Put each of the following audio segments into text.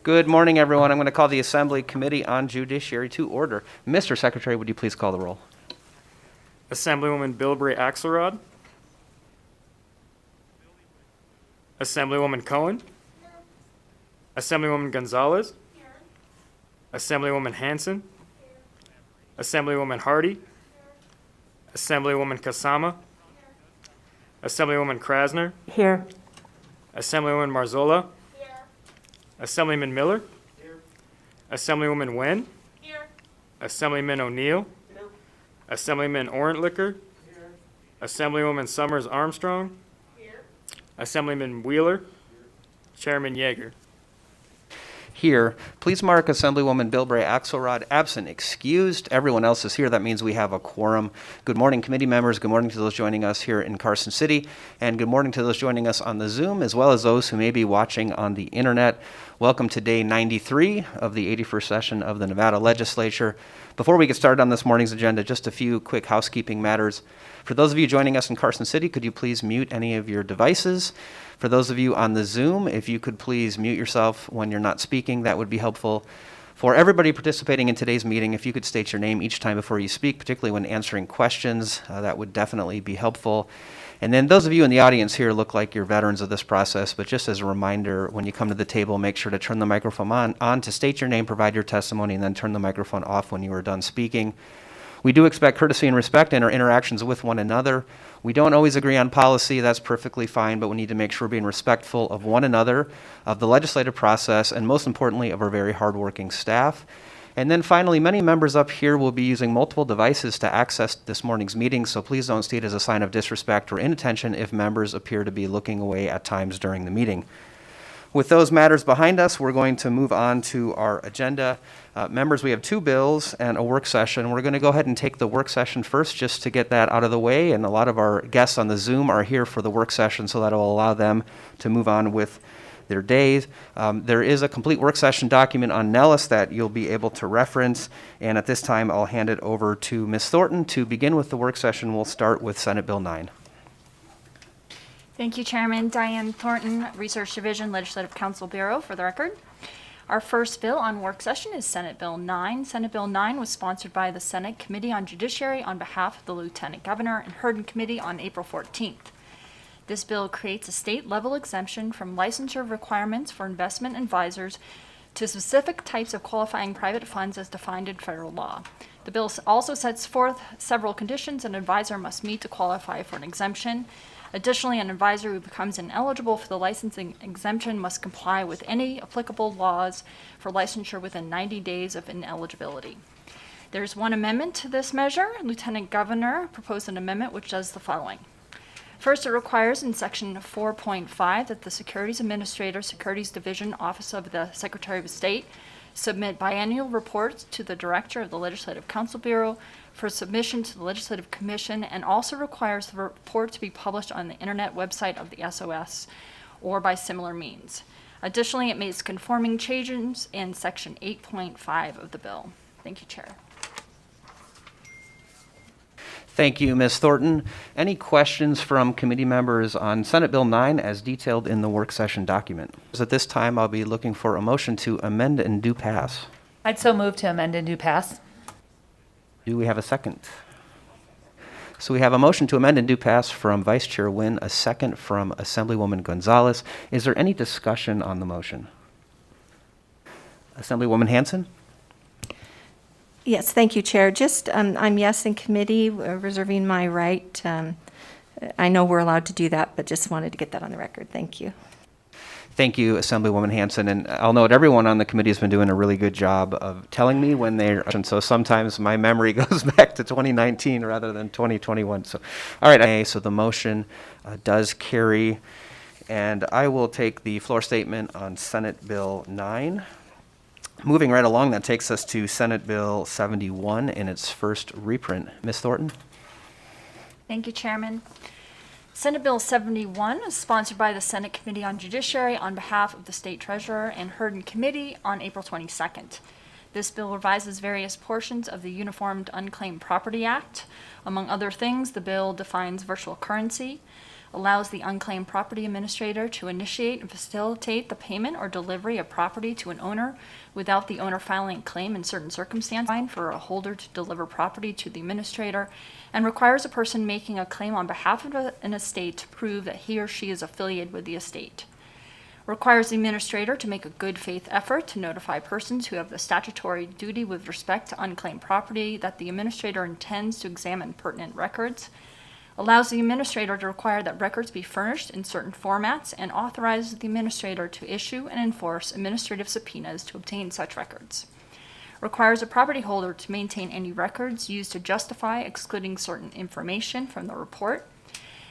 Good morning, everyone. I'm going to call the Assembly Committee on Judiciary to order. Mr. Secretary, would you please call the roll? Assemblywoman Bilbrey Axelrod. Assemblywoman Cohen. Assemblywoman Gonzalez. Assemblywoman Hanson. Assemblywoman Hardy. Assemblywoman Kasama. Assemblywoman Krasner. Here. Assemblywoman Marzola. Assemblyman Miller. Assemblywoman Wen. Assemblyman O'Neill. Assemblyman Orentlicker. Assemblywoman Summers Armstrong. Assemblyman Wheeler. Chairman Yeager. Here. Please mark Assemblywoman Bilbrey Axelrod absent, excused. Everyone else is here. That means we have a quorum. Good morning, committee members. Good morning to those joining us here in Carson City. And good morning to those joining us on the Zoom, as well as those who may be watching on the internet. Welcome to day 93 of the 81st session of the Nevada Legislature. Before we get started on this morning's agenda, just a few quick housekeeping matters. For those of you joining us in Carson City, could you please mute any of your devices? For those of you on the Zoom, if you could please mute yourself when you're not speaking, that would be helpful. For everybody participating in today's meeting, if you could state your name each time before you speak, particularly when answering questions, that would definitely be helpful. And then those of you in the audience here look like you're veterans of this process, but just as a reminder, when you come to the table, make sure to turn the microphone on to state your name, provide your testimony, and then turn the microphone off when you are done speaking. We do expect courtesy and respect in our interactions with one another. We don't always agree on policy, that's perfectly fine, but we need to make sure we're being respectful of one another, of the legislative process, and most importantly, of our very hardworking staff. And then finally, many members up here will be using multiple devices to access this morning's meeting, so please don't see it as a sign of disrespect or inattention if members appear to be looking away at times during the meeting. With those matters behind us, we're going to move on to our agenda. Members, we have two bills and a work session. We're going to go ahead and take the work session first just to get that out of the way, and a lot of our guests on the Zoom are here for the work session, so that will allow them to move on with their days. There is a complete work session document on Nellis that you'll be able to reference, and at this time I'll hand it over to Ms. Thornton. To begin with the work session, we'll start with Senate Bill 9. Thank you, Chairman. Diane Thornton, Research Division, Legislative Council Bureau, for the record. Our first bill on work session is Senate Bill 9. Senate Bill 9 was sponsored by the Senate Committee on Judiciary on behalf of the Lieutenant Governor and heard in committee on April 14th. This bill creates a state-level exemption from licensure requirements for investment advisors to specific types of qualifying private funds as defined in federal law. The bill also sets forth several conditions an advisor must meet to qualify for an exemption. Additionally, an advisor who becomes ineligible for the licensing exemption must comply with any applicable laws for licensure within 90 days of ineligibility. There's one amendment to this measure. Lieutenant Governor proposed an amendment which does the following. First, it requires in Section 4.5 that the Securities Administrator, Securities Division, Office of the Secretary of State, submit biennial reports to the Director of the Legislative Council Bureau for submission to the Legislative Commission, and also requires the report to be published on the internet website of the SOS or by similar means. Additionally, it makes conforming changes in Section 8.5 of the bill. Thank you, Chair. Thank you, Ms. Thornton. Any questions from committee members on Senate Bill 9 as detailed in the work session document? At this time, I'll be looking for a motion to amend and do pass. I'd so move to amend and do pass. Do we have a second? So we have a motion to amend and do pass from Vice Chair Wynn, a second from Assemblywoman Gonzalez. Is there any discussion on the motion? Assemblywoman Hanson? Yes, thank you, Chair. Just, I'm yes in committee, reserving my right. I know we're allowed to do that, but just wanted to get that on the record. Thank you. Thank you, Assemblywoman Hanson. And I'll note everyone on the committee has been doing a really good job of telling me when they're, and so sometimes my memory goes back to 2019 rather than 2021. So, all right, so the motion does carry, and I will take the floor statement on Senate Bill 9. Moving right along, that takes us to Senate Bill 71 in its first reprint. Ms. Thornton? Thank you, Chairman. Senate Bill 71 is sponsored by the Senate Committee on Judiciary on behalf of the State Treasurer and heard in committee on April 22nd. This bill revises various portions of the Uniform Unclaimed Property Act. Among other things, the bill defines virtual currency, allows the unclaimed property administrator to initiate and facilitate the payment or delivery of property to an owner without the owner filing a claim in certain circumstances, for a holder to deliver property to the administrator, and requires a person making a claim on behalf of an estate to prove that he or she is affiliated with the estate. Requires the administrator to make a good faith effort to notify persons who have the statutory duty with respect to unclaimed property that the administrator intends to examine pertinent records. Allows the administrator to require that records be furnished in certain formats, and authorizes the administrator to issue and enforce administrative subpoenas to obtain such records. Requires a property holder to maintain any records used to justify excluding certain information from the report,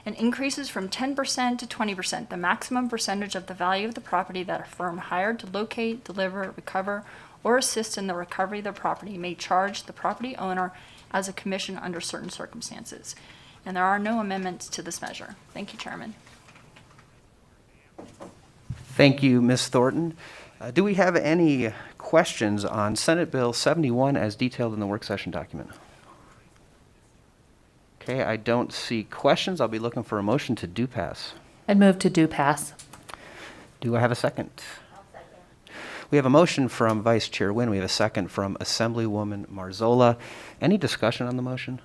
and increases from 10% to 20% the maximum percentage of the value of the property that a firm hired to locate, deliver, recover, or assist in the recovery of the property may charge the property owner as a commission under certain circumstances. And there are no amendments to this measure. Thank you, Chairman. Thank you, Ms. Thornton. Do we have any questions on Senate Bill 71 as detailed in the work session document? Okay, I don't see questions. I'll be looking for a motion to do pass. I'd move to do pass. Do I have a second? We have a motion from Vice Chair Wynn. We have a second from Assemblywoman Marzola. Any discussion on the motion?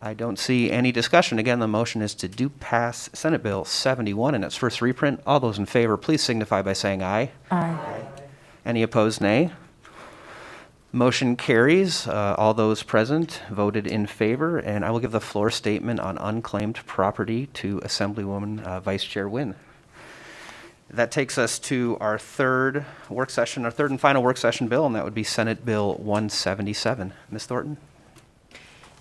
I don't see any discussion. Again, the motion is to do pass Senate Bill 71 in its first reprint. All those in favor, please signify by saying aye. Aye. Any opposed, nay. Motion carries. All those present voted in favor, and I will give the floor statement on unclaimed property to Assemblywoman Vice Chair Wynn. That takes us to our third and final work session bill, and that would be Senate Bill 177. Ms. Thornton?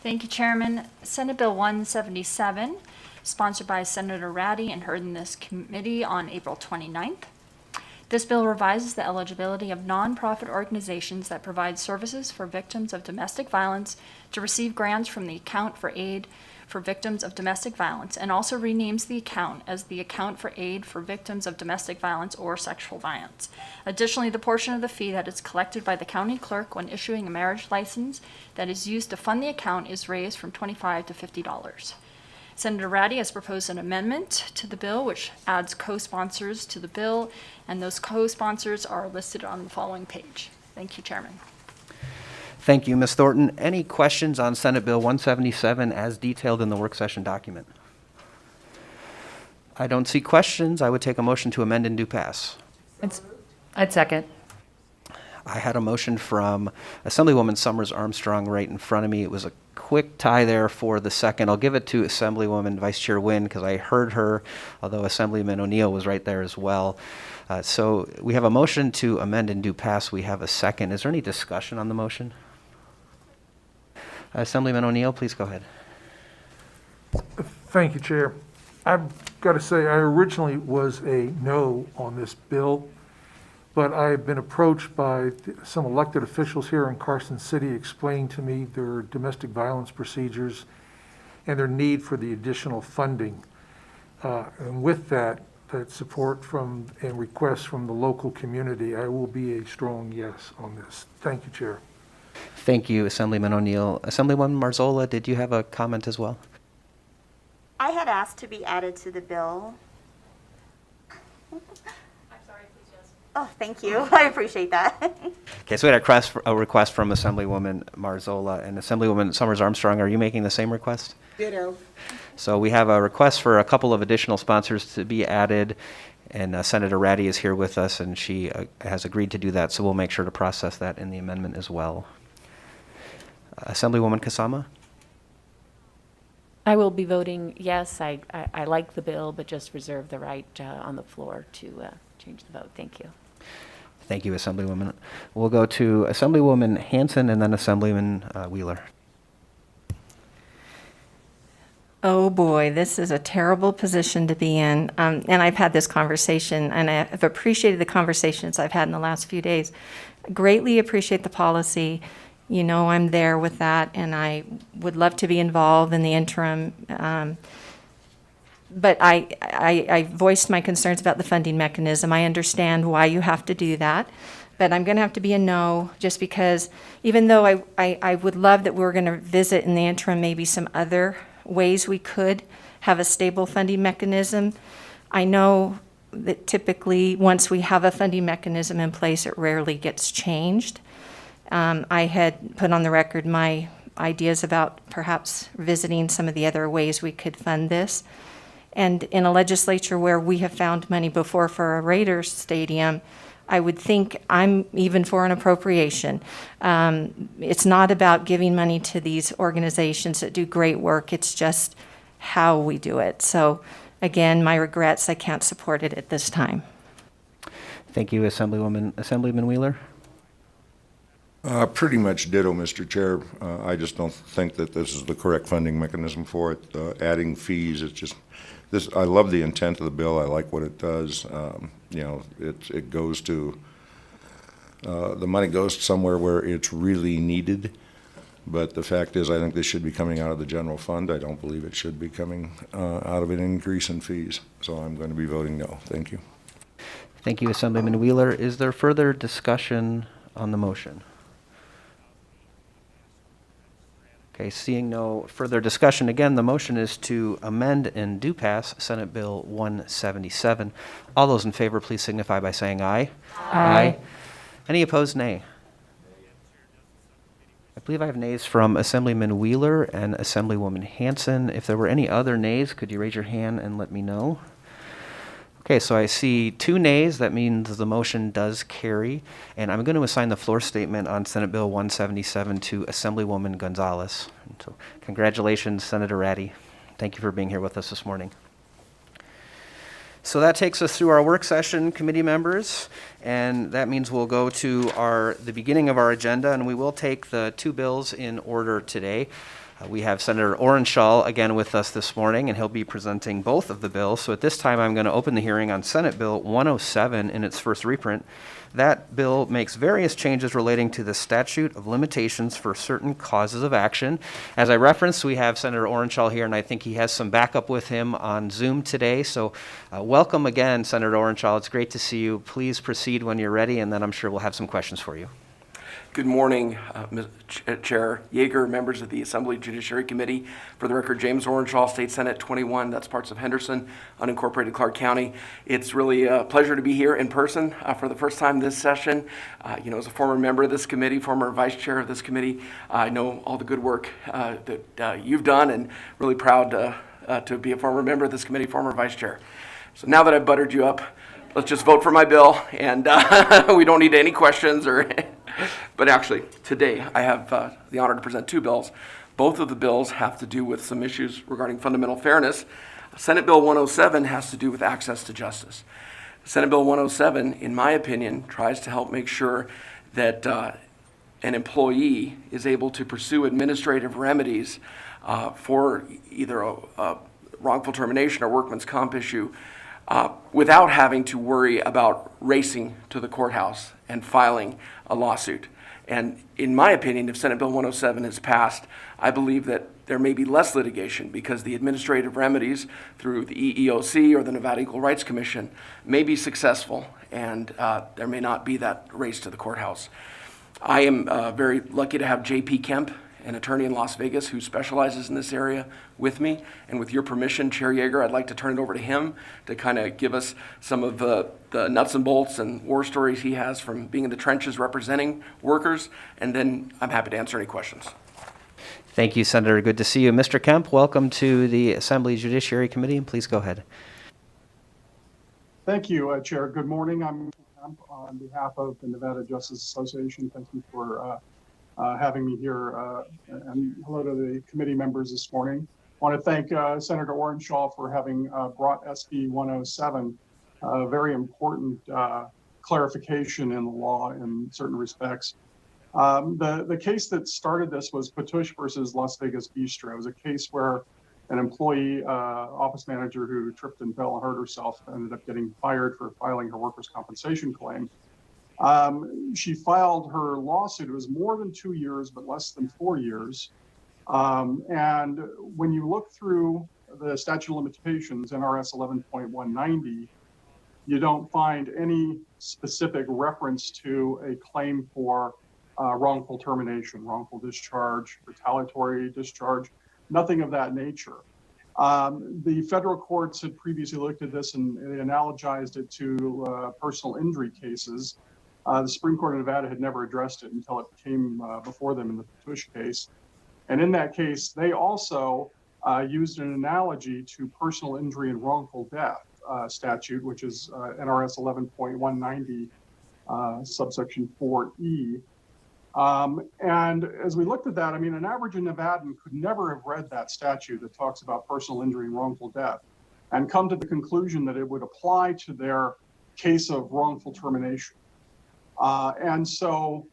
Thank you, Chairman. Senate Bill 177, sponsored by Senator Ratty and heard in this committee on April 29th. This bill revises the eligibility of nonprofit organizations that provide services for victims of domestic violence to receive grants from the Account for Aid for Victims of Domestic Violence, and also renames the account as the Account for Aid for Victims of Domestic Violence or Sexual Violence. Additionally, the portion of the fee that is collected by the county clerk when issuing a marriage license that is used to fund the account is raised from $25 to $50. Senator Ratty has proposed an amendment to the bill which adds co-sponsors to the bill, and those co-sponsors are listed on the following page. Thank you, Chairman. Thank you, Ms. Thornton. Any questions on Senate Bill 177 as detailed in the work session document? I don't see questions. I would take a motion to amend and do pass. I'd second. I had a motion from Assemblywoman Summers Armstrong right in front of me. It was a quick tie there for the second. I'll give it to Assemblywoman Vice Chair Wynn because I heard her, although Assemblyman O'Neill was right there as well. So we have a motion to amend and do pass. We have a second. Is there any discussion on the motion? Assemblyman O'Neill, please go ahead. Thank you, Chair. I've got to say, I originally was a no on this bill, but I've been approached by some elected officials here in Carson City explaining to me their domestic violence procedures and their need for the additional funding. And with that support from and requests from the local community, I will be a strong yes on this. Thank you, Chair. Thank you, Assemblyman O'Neill. Assemblywoman Marzola, did you have a comment as well? I had asked to be added to the bill. I'm sorry, please, yes. Oh, thank you. I appreciate that. Okay, so we had a request from Assemblywoman Marzola and Assemblywoman Summers Armstrong. Are you making the same request? Ditto. So we have a request for a couple of additional sponsors to be added, and Senator Ratty is here with us, and she has agreed to do that, so we'll make sure to process that in the amendment as well. Assemblywoman Kasama? I will be voting yes. I like the bill, but just reserve the right on the floor to change the vote. Thank you. Thank you, Assemblywoman. We'll go to Assemblywoman Hanson and then Assemblyman Wheeler. Oh boy, this is a terrible position to be in. And I've had this conversation, and I've appreciated the conversations I've had in the last few days. Greatly appreciate the policy. You know, I'm there with that, and I would love to be involved in the interim. But I voiced my concerns about the funding mechanism. I understand why you have to do that, but I'm going to have to be a no, just because even though I would love that we're going to visit in the interim maybe some other ways we could have a stable funding mechanism. I know that typically, once we have a funding mechanism in place, it rarely gets changed. I had put on the record my ideas about perhaps visiting some of the other ways we could fund this. And in a legislature where we have found money before for a Raiders stadium, I would think I'm even for an appropriation. It's not about giving money to these organizations that do great work. It's just how we do it. So again, my regrets, I can't support it at this time. Thank you, Assemblywoman. Assemblyman Wheeler? Pretty much ditto, Mr. Chair. I just don't think that this is the correct funding mechanism for it. Adding fees, it's just, this, I love the intent of the bill. I like what it does. You know, it goes to, the money goes somewhere where it's really needed. But the fact is, I think this should be coming out of the general fund. I don't believe it should be coming out of an increase in fees. So I'm going to be voting no. Thank you. Thank you, Assemblyman Wheeler. Is there further discussion on the motion? Okay, seeing no further discussion, again, the motion is to amend and do pass Senate Bill 177. All those in favor, please signify by saying aye. Aye. Any opposed, nay. I believe I have nays from Assemblyman Wheeler and Assemblywoman Hanson. If there were any other nays, could you raise your hand and let me know? Okay, so I see 2 nays. That means the motion does carry. And I'm going to assign the floor statement on Senate Bill 177 to Assemblywoman Gonzalez. And so congratulations, Senator Ratty. Thank you for being here with us this morning. So that takes us through our work session, committee members, and that means we'll go to the beginning of our agenda, and we will take the 2 bills in order today. We have Senator Orenshaw again with us this morning, and he'll be presenting both of the bills. So at this time, I'm going to open the hearing on Senate Bill 107 in its first reprint. That bill makes various changes relating to the statute of limitations for certain causes of action. As I referenced, we have Senator Orenshaw here, and I think he has some backup with him on Zoom today. So welcome again, Senator Orenshaw. It's great to see you. Please proceed when you're ready, and then I'm sure we'll have some questions for you. Good morning, Chair Yeager, members of the Assembly Judiciary Committee. For the record, James Orenshaw, State Senate 21, that's parts of Henderson, unincorporated Clark County. It's really a pleasure to be here in person for the first time this session. As a former member of this committee, former vice chair of this committee, I know all the good work that you've done, and really proud to be a former member of this committee, former vice chair. So now that I've buttered you up, let's just vote for my bill, and we don't need any questions or. But actually, today I have the honor to present 2 bills. Both of the bills have to do with some issues regarding fundamental fairness. Senate Bill 107 has to do with access to justice. Senate Bill 107, in my opinion, tries to help make sure that an employee is able to pursue administrative remedies for either a wrongful termination or workman's comp issue without having to worry about racing to the courthouse and filing a lawsuit. And in my opinion, if Senate Bill 107 is passed, I believe that there may be less litigation because the administrative remedies through the EEOC or the Nevada Equal Rights Commission may be successful, and there may not be that race to the courthouse. I am very lucky to have J.P. Kemp, an attorney in Las Vegas who specializes in this area, with me. And with your permission, Chair Yeager, I'd like to turn it over to him to kind of give us some of the nuts and bolts and war stories he has from being in the trenches representing workers. And then I'm happy to answer any questions. Thank you, Senator. Good to see you. Mr. Kemp, welcome to the Assembly Judiciary Committee, and please go ahead. Thank you, Chair. Good morning. I'm Kemp on behalf of the Nevada Justice Association. Thank you for having me here, and hello to the committee members this morning. I want to thank Senator Orenshaw for having brought SB 107, a very important clarification in the law in certain respects. The case that started this was Patush versus Las Vegas Bistro. It was a case where an employee, office manager who tripped and fell and hurt herself, ended up getting fired for filing her workers' compensation claim. She filed her lawsuit. It was more than 2 years, but less than 4 years. And when you look through the statute of limitations, NRS 11.190, you don't find any specific reference to a claim for wrongful termination, wrongful discharge, retaliatory discharge, nothing of that nature. The federal courts had previously looked at this and they analogized it to personal injury cases. The Supreme Court of Nevada had never addressed it until it came before them in the Tush case. And in that case, they also used an analogy to personal injury and wrongful death statute, which is NRS 11.190, subsection 4E. And as we looked at that, I mean, an average Nevadan could never have read that statute that talks about personal injury and wrongful death and come to the conclusion that it would apply to their case of wrongful termination. And so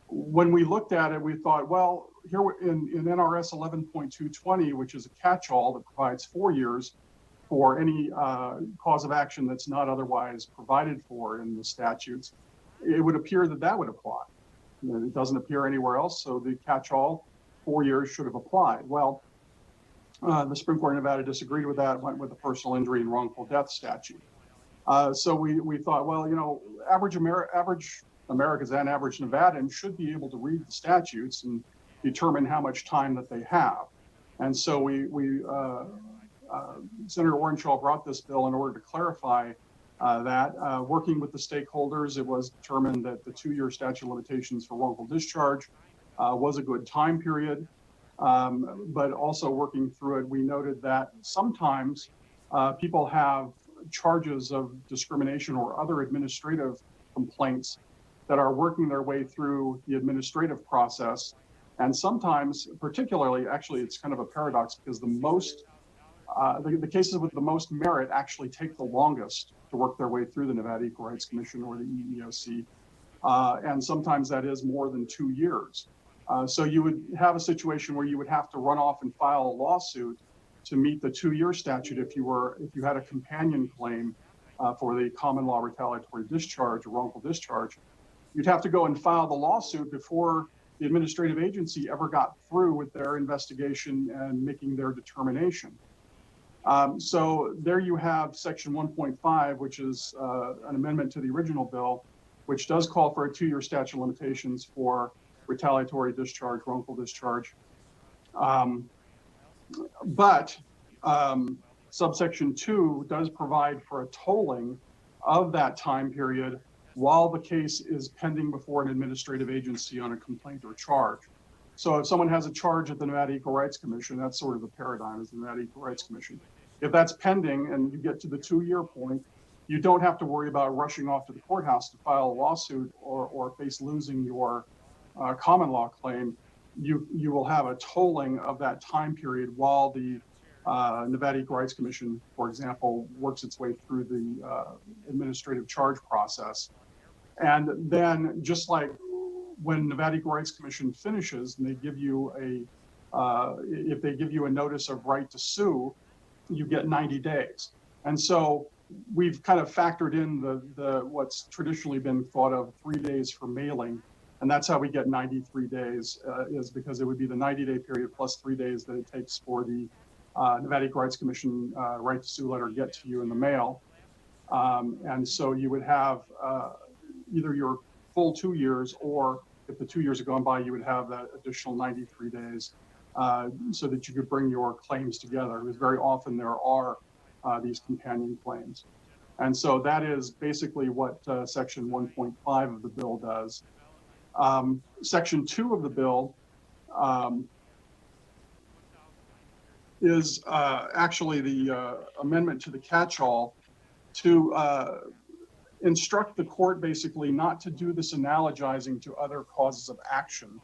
when we looked at it, we thought, well, here in NRS 11.220, which is a catch-all that provides 4 years for any cause of action that's not otherwise provided for in the statutes, it would appear that that would apply. It doesn't appear anywhere else, so the catch-all 4 years should have applied. Well, the Supreme Court of Nevada disagreed with that, went with the personal injury and wrongful death statute. So we thought, well, you know, average Americans and average Nevadans should be able to read the statutes and determine how much time that they have. And so Senator Orenshaw brought this bill in order to clarify that. Working with the stakeholders, it was determined that the 2-year statute of limitations for wrongful discharge was a good time period. But also working through it, we noted that sometimes people have charges of discrimination or other administrative complaints that are working their way through the administrative process. And sometimes, particularly, actually, it's kind of a paradox because the cases with the most merit actually take the longest to work their way through the Nevada Equal Rights Commission or the EEOC. And sometimes that is more than 2 years. So you would have a situation where you would have to run off and file a lawsuit to meet the 2-year statute if you had a companion claim for the common law retaliatory discharge or wrongful discharge. You'd have to go and file the lawsuit before the administrative agency ever got through with their investigation and making their determination. So there you have section 1.5, which is an amendment to the original bill, which does call for a 2-year statute of limitations for retaliatory discharge, wrongful discharge. But subsection 2 does provide for a tolling of that time period while the case is pending before an administrative agency on a complaint or charge. So if someone has a charge at the Nevada Equal Rights Commission, that's sort of the paradigm, is the Nevada Equal Rights Commission. If that's pending and you get to the 2-year point, you don't have to worry about rushing off to the courthouse to file a lawsuit or face losing your common law claim. You will have a tolling of that time period while the Nevada Equal Rights Commission, for example, works its way through the administrative charge process. And then just like when Nevada Equal Rights Commission finishes and they give you if they give you a notice of right to sue, you get 90 days. And so we've kind of factored in the what's traditionally been thought of 3 days for mailing. And that's how we get 93 days is because it would be the 90-day period plus 3 days that it takes for the Nevada Equal Rights Commission right to sue letter get to you in the mail. And so you would have either your full 2 years, or if the 2 years have gone by, you would have that additional 93 days so that you could bring your claims together. Because very often there are these companion claims. And so that is basically what section 1.5 of the bill does. Section 2 of the bill is actually the amendment to the catch-all to instruct the court basically not to do this analogizing to other causes of action.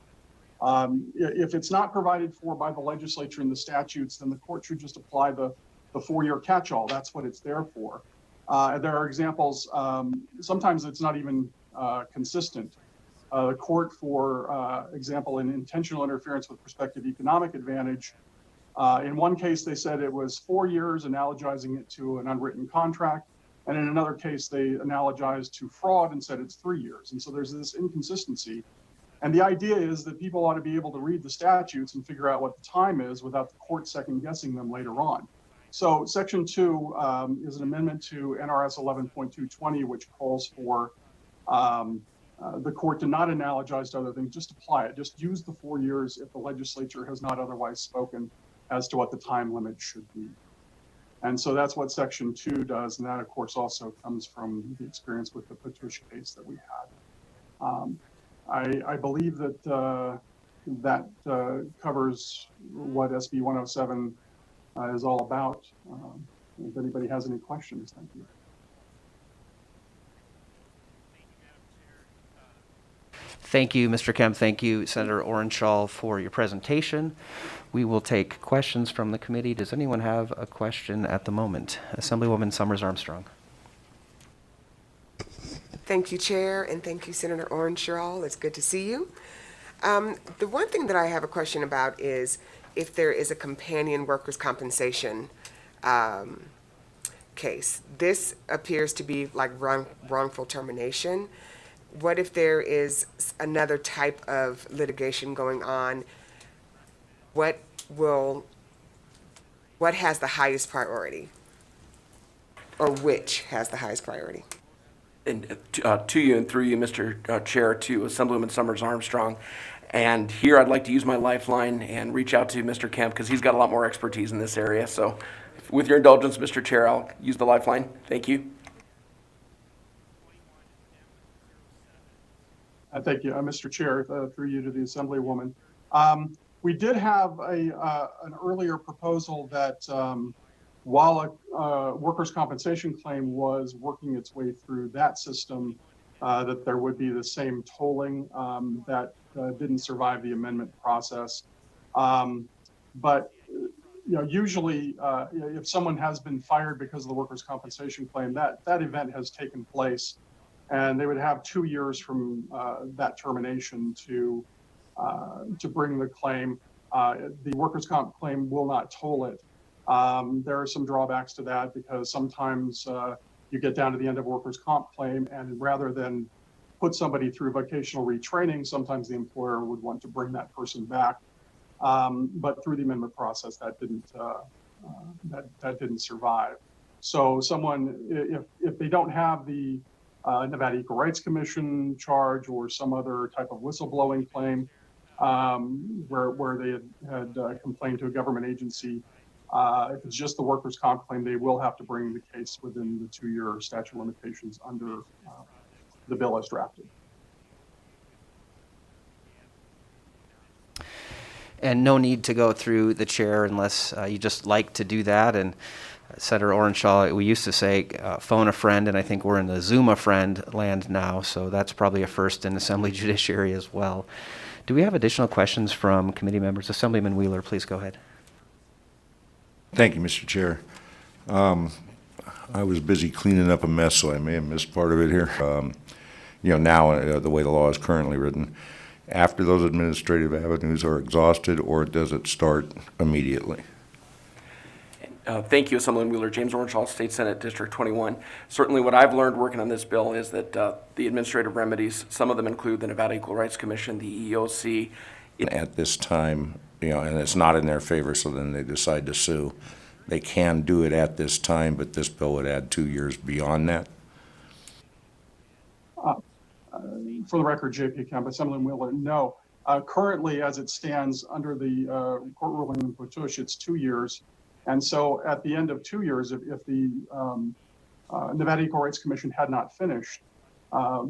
If it's not provided for by the legislature in the statutes, then the court should just apply the 4-year catch-all. That's what it's there for. There are examples, sometimes it's not even consistent. The court, for example, in intentional interference with prospective economic advantage, in one case they said it was 4 years, analogizing it to an unwritten contract. And in another case, they analogized to fraud and said it's 3 years. And so there's this inconsistency. And the idea is that people ought to be able to read the statutes and figure out what the time is without the court second guessing them later on. So section 2 is an amendment to NRS 11.220, which calls for the court to not analogize to other things, just apply it. Just use the 4 years if the legislature has not otherwise spoken as to what the time limit should be. And so that's what Section 2 does, and that, of course, also comes from the experience with the Patush case that we had. I believe that that covers what SB 107 is all about. If anybody has any questions, thank you. Thank you, Mr. Kemp. Thank you, Senator Orenshaw, for your presentation. We will take questions from the committee. Does anyone have a question at the moment? Assemblywoman Summers Armstrong. Thank you, Chair, and thank you, Senator Orenshaw. It's good to see you. The one thing that I have a question about is if there is a companion workers' compensation case. This appears to be like wrongful termination. What if there is another type of litigation going on? What has the highest priority? Or which has the highest priority? And to you and through you, Mr. Chair, to Assemblywoman Summers Armstrong. And here I'd like to use my lifeline and reach out to Mr. Kemp because he's got a lot more expertise in this area. So with your indulgence, Mr. Chair, I'll use the lifeline. Thank you. Thank you, Mr. Chair, through you to the Assemblywoman. We did have an earlier proposal that while a workers' compensation claim was working its way through that system, that there would be the same tolling that didn't survive the amendment process. But usually if someone has been fired because of the workers' compensation claim, that event has taken place. And they would have 2 years from that termination to bring the claim. The workers' comp claim will not toll it. There are some drawbacks to that because sometimes you get down to the end of a workers' comp claim, and rather than put somebody through vocational retraining, sometimes the employer would want to bring that person back. But through the amendment process, that didn't survive. So someone, if they don't have the Nevada Equal Rights Commission charge or some other type of whistleblowing claim where they had complained to a government agency, if it's just the workers' comp claim, they will have to bring the case within the 2-year statute of limitations under the bill as drafted. And no need to go through the chair unless you just like to do that. And Senator Orenshaw, we used to say phone a friend, and I think we're in the Zoom a friend land now, so that's probably a first in Assembly Judiciary as well. Do we have additional questions from committee members? Assemblyman Wheeler, please go ahead. Thank you, Mr. Chair. I was busy cleaning up a mess, so I may have missed part of it here. Now the way the law is currently written, after those administrative avenues are exhausted, or does it start immediately? Thank you, Assemblyman Wheeler. James Orenshaw, State Senate District 21. Certainly what I've learned working on this bill is that the administrative remedies, some of them include the Nevada Equal Rights Commission, the EEOC. At this time, and it's not in their favor, so then they decide to sue. They can do it at this time, but this bill would add 2 years beyond that. For the record, J.P. Kemp, Assemblyman Wheeler, no. Currently, as it stands under the court ruling in Patush, it's 2 years. And so at the end of 2 years, if the Nevada Equal Rights Commission had not finished,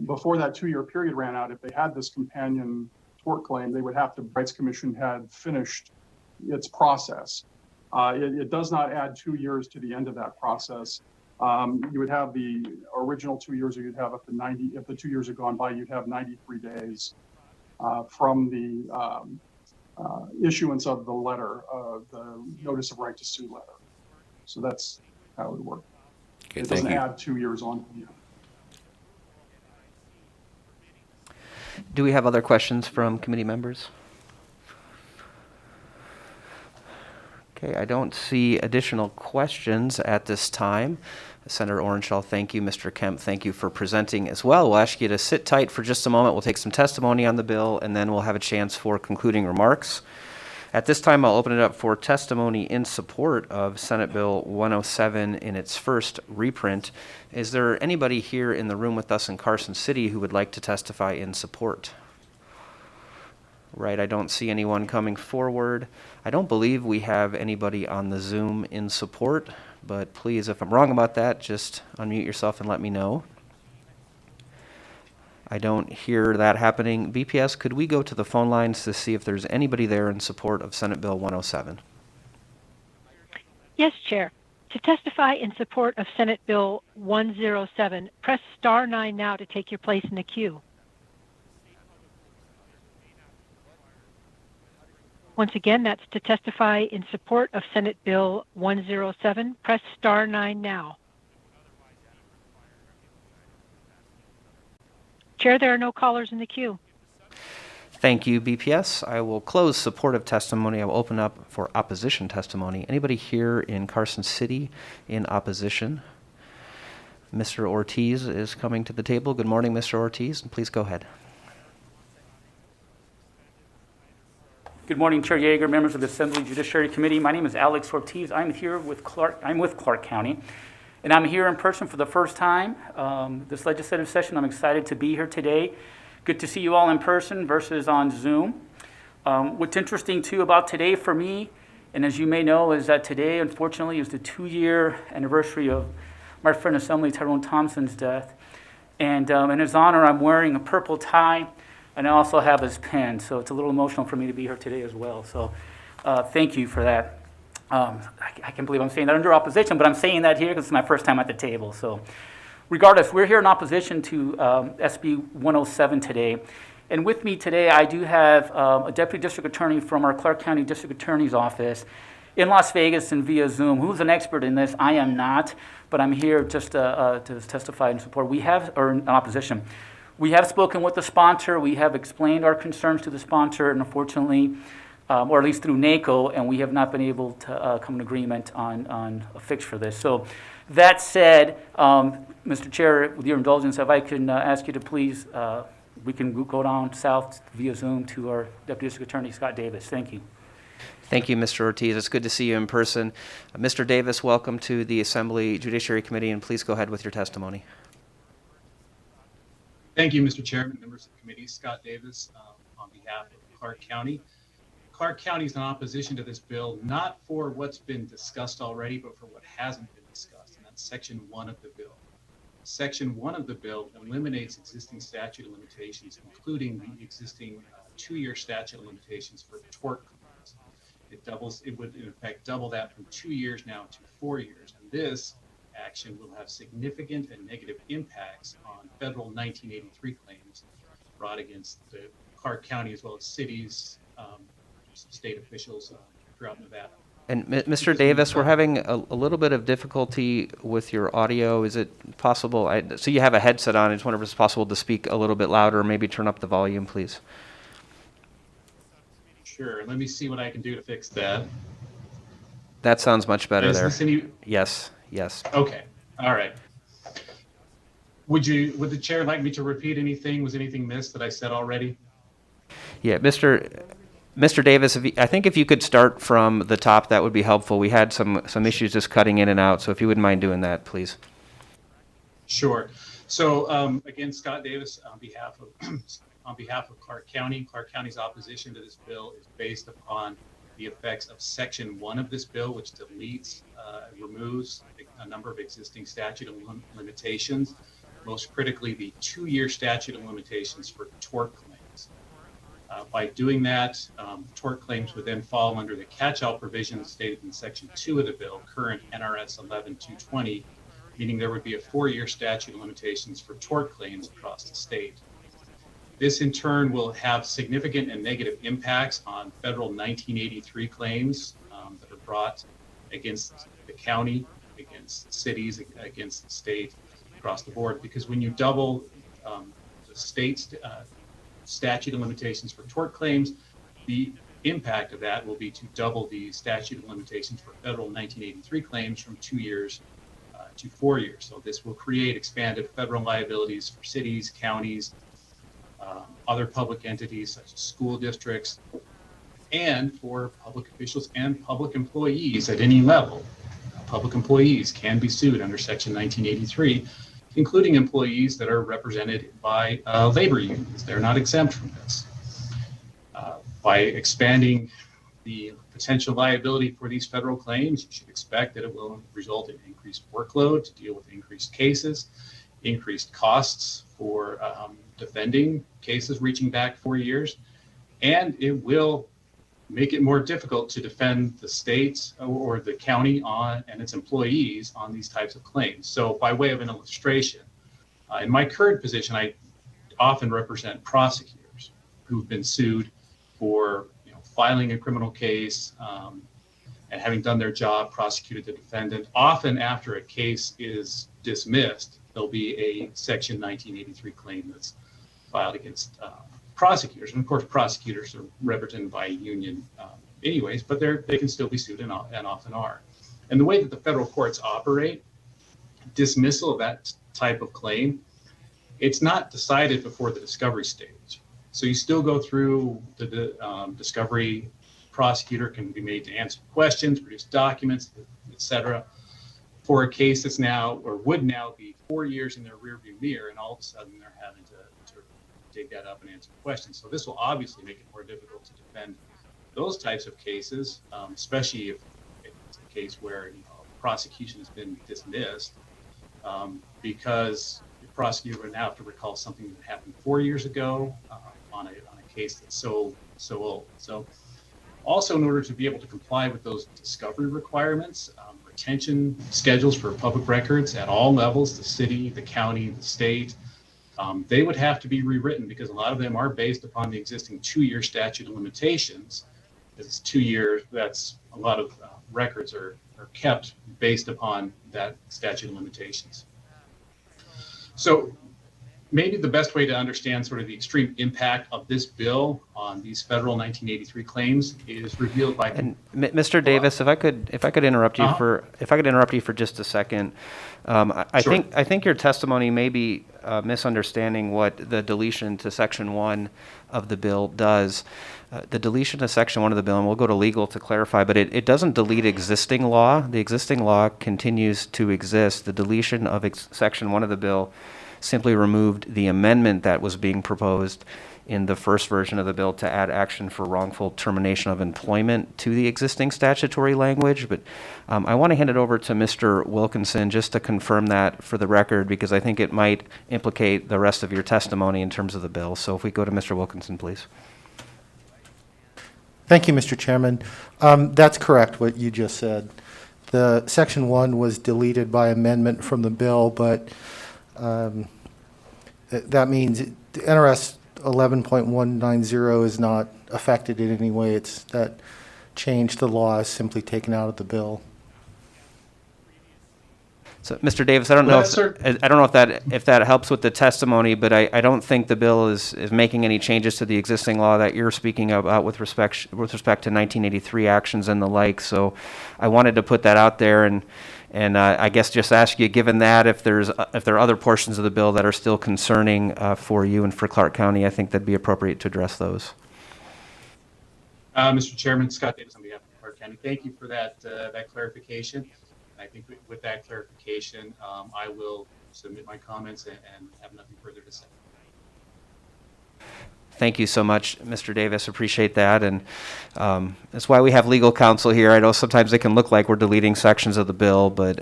before that 2-year period ran out, if they had this companion tort claim, they would have to, Rights Commission had finished its process. It does not add 2 years to the end of that process. You would have the original 2 years, or you'd have up to 90, if the 2 years had gone by, you'd have 93 days from the issuance of the letter, the notice of right to sue letter. So that's how it would work. Okay, it doesn't add 2 years on. Do we have other questions from committee members? Okay, I don't see additional questions at this time. Senator Orenshaw, thank you. Mr. Kemp, thank you for presenting as well. We'll ask you to sit tight for just a moment. We'll take some testimony on the bill, and then we'll have a chance for concluding remarks. At this time, I'll open it up for testimony in support of Senate Bill 107 in its first reprint. Is there anybody here in the room with us in Carson City who would like to testify in support? Right, I don't see anyone coming forward. I don't believe we have anybody on the Zoom in support, but please, if I'm wrong about that, just unmute yourself and let me know. I don't hear that happening. BPS, could we go to the phone lines to see if there's anybody there in support of Senate Bill 107? Yes, Chair. To testify in support of Senate Bill 107, press *9 now to take your place in the queue. Once again, that's to testify in support of Senate Bill 107. Press *9 now. Chair, there are no callers in the queue. Thank you, BPS. I will close supportive testimony. I will open up for opposition testimony. Anybody here in Carson City in opposition? Mr. Ortiz is coming to the table. Good morning, Mr. Ortiz. Please go ahead. Good morning, Chair Yeager, members of the Assembly Judiciary Committee. My name is Alex Ortiz. I'm with Clark County, and I'm here in person for the first time this legislative session. I'm excited to be here today. Good to see you all in person versus on Zoom. What's interesting, too, about today for me, and as you may know, is that today, unfortunately, is the 2-year anniversary of my friend Assembly Tyrone Thompson's death. And in his honor, I'm wearing a purple tie, and I also have his pen, so it's a little emotional for me to be here today as well. So thank you for that. I can't believe I'm saying that under opposition, but I'm saying that here because it's my first time at the table. So regardless, we're here in opposition to SB 107 today. And with me today, I do have a Deputy District Attorney from our Clark County District Attorney's Office in Las Vegas and via Zoom, who's an expert in this. I am not, but I'm here just to testify in support. Or in opposition. We have spoken with the sponsor. We have explained our concerns to the sponsor, and unfortunately, or at least through NACO, and we have not been able to come to agreement on a fix for this. So that said, Mr. Chair, with your indulgence, if I can ask you to please, we can go down south via Zoom to our Deputy District Attorney, Scott Davis. Thank you. Thank you, Mr. Ortiz. It's good to see you in person. Mr. Davis, welcome to the Assembly Judiciary Committee, and please go ahead with your testimony. Thank you, Mr. Chairman, members of the committee. Scott Davis on behalf of Clark County. Clark County is in opposition to this bill, not for what's been discussed already, but for what hasn't been discussed, and that's Section 1 of the bill. Section 1 of the bill eliminates existing statute of limitations, including the existing 2-year statute of limitations for tort claims. It would in effect double that from 2 years now to 4 years. And this action will have significant and negative impacts on federal 1983 claims brought against the Clark County as well as cities, state officials throughout Nevada. And Mr. Davis, we're having a little bit of difficulty with your audio. Is it possible? So you have a headset on. I just wonder if it's possible to speak a little bit louder, or maybe turn up the volume, please. Sure. Let me see what I can do to fix that. That sounds much better there. Is this any... Yes. Yes. Okay. All right. Would the chair like me to repeat anything? Was anything missed that I said already? Yeah, Mr. Davis, I think if you could start from the top, that would be helpful. We had some issues just cutting in and out, so if you wouldn't mind doing that, please. Sure. So again, Scott Davis on behalf of Clark County. Clark County's opposition to this bill is based upon the effects of Section 1 of this bill, which deletes, removes a number of existing statute of limitations, most critically the 2-year statute of limitations for tort claims. By doing that, tort claims would then fall under the catch-all provisions stated in Section 2 of the bill, current NRS 11-220, meaning there would be a 4-year statute of limitations for tort claims across the state. This in turn will have significant and negative impacts on federal 1983 claims that are brought against the county, against cities, against the state, across the board. Because when you double the state's statute of limitations for tort claims, the impact of that will be to double the statute of limitations for federal 1983 claims from 2 years to 4 years. So this will create expanded federal liabilities for cities, counties, other public entities such as school districts, and for public officials and public employees at any level. Public employees can be sued under Section 1983, including employees that are represented by labor unions. They're not exempt from this. By expanding the potential liability for these federal claims, you should expect that it will result in increased workload to deal with increased cases, increased costs for defending cases reaching back 4 years, and it will make it more difficult to defend the state or the county and its employees on these types of claims. So by way of an illustration, in my current position, I often represent prosecutors who've been sued for filing a criminal case and having done their job, prosecuted the defendant. Often after a case is dismissed, there'll be a Section 1983 claim that's filed against prosecutors. And of course, prosecutors are represented by a union anyways, but they can still be sued and often are. And the way that the federal courts operate, dismissal of that type of claim, it's not decided before the discovery stage. So you still go through the discovery. Prosecutor can be made to answer questions, produce documents, etc. for a case that's now or would now be 4 years in their rearview mirror, and all of a sudden they're having to dig that up and answer questions. So this will obviously make it more difficult to defend those types of cases, especially if it's a case where prosecution has been dismissed, because the prosecutor would now have to recall something that happened 4 years ago on a case that's so old. So also, in order to be able to comply with those discovery requirements, retention schedules for public records at all levels, the city, the county, the state, they would have to be rewritten because a lot of them are based upon the existing 2-year statute of limitations. It's 2 years, that's a lot of records are kept based upon that statute of limitations. So maybe the best way to understand sort of the extreme impact of this bill on these federal 1983 claims is revealed by. And Mr. Davis, if I could interrupt you for just a second, I Sure. think your testimony may be misunderstanding what the deletion to Section 1 of the bill does. The deletion to Section 1 of the bill, and we'll go to legal to clarify, but it doesn't delete existing law. The existing law continues to exist. The deletion of Section 1 of the bill simply removed the amendment that was being proposed in the first version of the bill to add action for wrongful termination of employment to the existing statutory language. But I want to hand it over to Mr. Wilkinson just to confirm that for the record, because I think it might implicate the rest of your testimony in terms of the bill. So if we go to Mr. Wilkinson, please. Thank you, Mr. Chairman. That's correct, what you just said. The Section 1 was deleted by amendment from the bill, but that means NRS 11.190 is not affected in any way. It's that change to the law is simply taken out of the bill. So, Mr. Davis, I don't know if that helps with the testimony, but I don't think the bill is making any changes to the existing law that you're speaking about with respect to 1983 actions and the like. So, I wanted to put that out there, and I guess just ask you, given that, if there are other portions of the bill that are still concerning for you and for Clark County, I think that'd be appropriate to address those. Mr. Chairman, Scott Davis on behalf of Clark County. Thank you for that clarification. I think with that clarification, I will submit my comments and have nothing further to say. Thank you so much, Mr. Davis. Appreciate that. And that's why we have legal counsel here. I know sometimes it can look like we're deleting sections of the bill, but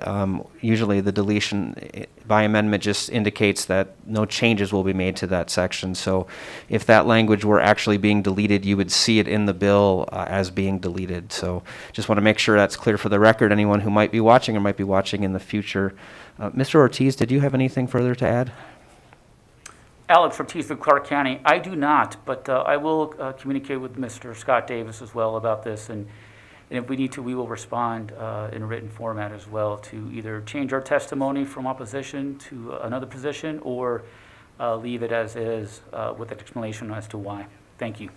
usually the deletion by amendment just indicates that no changes will be made to that section. So if that language were actually being deleted, you would see it in the bill as being deleted. So just want to make sure that's clear for the record, anyone who might be watching or might be watching in the future. Mr. Ortiz, did you have anything further to add? Alex Ortiz of Clark County. I do not, but I will communicate with Mr. Scott Davis as well about this, and if we need to, we will respond in a written format as well to either change our testimony from opposition to another position or leave it as is with an explanation as to why. Thank you.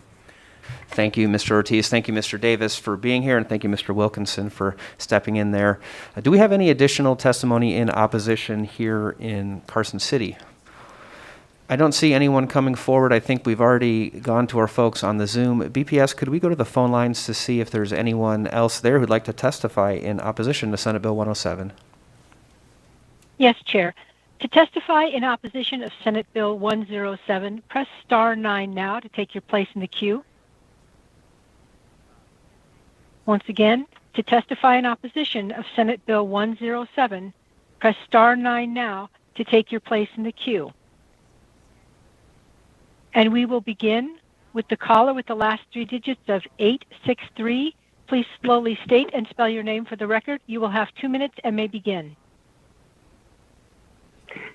Thank you, Mr. Ortiz. Thank you, Mr. Davis, for being here, and thank you, Mr. Wilkinson, for stepping in there. Do we have any additional testimony in opposition here in Carson City? I don't see anyone coming forward. I think we've already gone to our folks on the Zoom. BPS, could we go to the phone lines to see if there's anyone else there who'd like to testify in opposition to Senate Bill 107? Yes, Chair. To testify in opposition of Senate Bill 107, press *9 now to take your place in the queue. Once again, to testify in opposition of Senate Bill 107, press star 9 now to take your place in the queue. And we will begin with the caller with the last 3 digits of 863. Please slowly state and spell your name for the record. You will have 2 minutes and may begin.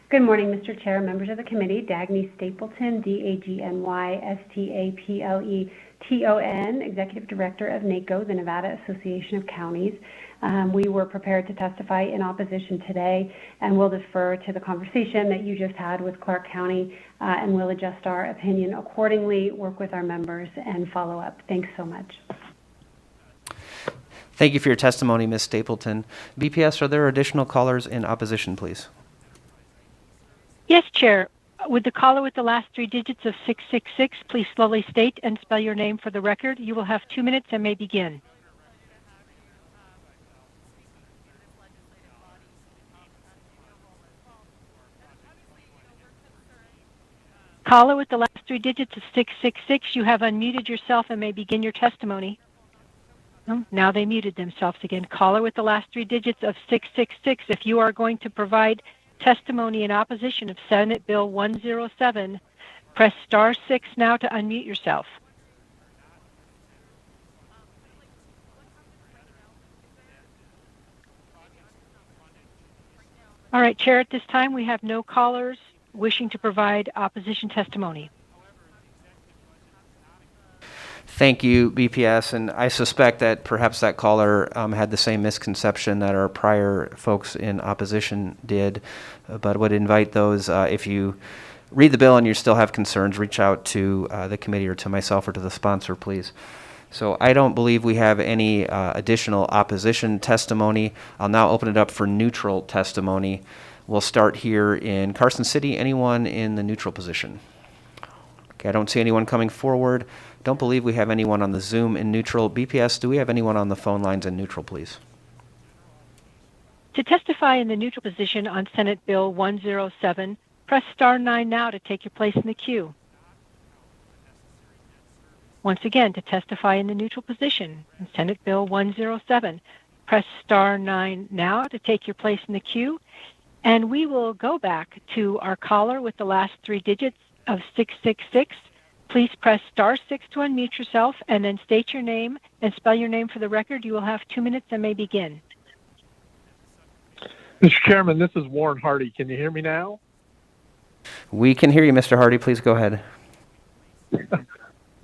Good morning, Mr. Chair, members of the committee. Dagny Stapleton, D-A-G-N-Y-S-T-A-P-L-E-T-O-N, Executive Director of NACO, the Nevada Association of Counties. We were prepared to testify in opposition today, and we'll defer to the conversation that you just had with Clark County, and we'll adjust our opinion accordingly, work with our members, and follow up. Thanks so much. Thank you for your testimony, Ms. Stapleton. BPS, are there additional callers in opposition, please? Yes, Chair. With the caller with the last 3 digits of 666, please slowly state and spell your name for the record. You will have 2 minutes and may begin. Caller with the last 3 digits of 666, you have unmuted yourself and may begin your testimony. No, now they muted themselves again. Caller with the last 3 digits of 666, if you are going to provide testimony in opposition of Senate Bill 107, press star 6 now to unmute yourself. All right, Chair, at this time we have no callers wishing to provide opposition testimony. Thank you, BPS, and I suspect that perhaps that caller had the same misconception that our prior folks in opposition did, but would invite those, if you read the bill and you still have concerns, reach out to the committee or to myself or to the sponsor, please. So I don't believe we have any additional opposition testimony. I'll now open it up for neutral testimony. We'll start here in Carson City. Anyone in the neutral position? Okay, I don't see anyone coming forward. Don't believe we have anyone on the Zoom in neutral. BPS, do we have anyone on the phone lines in neutral, please? To testify in the neutral position on Senate Bill 107, press star 9 now to take your place in the queue. Once again, to testify in the neutral position on Senate Bill 107, press star 9 now to take your place in the queue. And we will go back to our caller with the last 3 digits of 666. Please press star 6 to unmute yourself and then state your name and spell your name for the record. You will have 2 minutes and may begin. Mr. Chairman, this is Warren Hardy. Can you hear me now? We can hear you, Mr. Hardy. Please go ahead.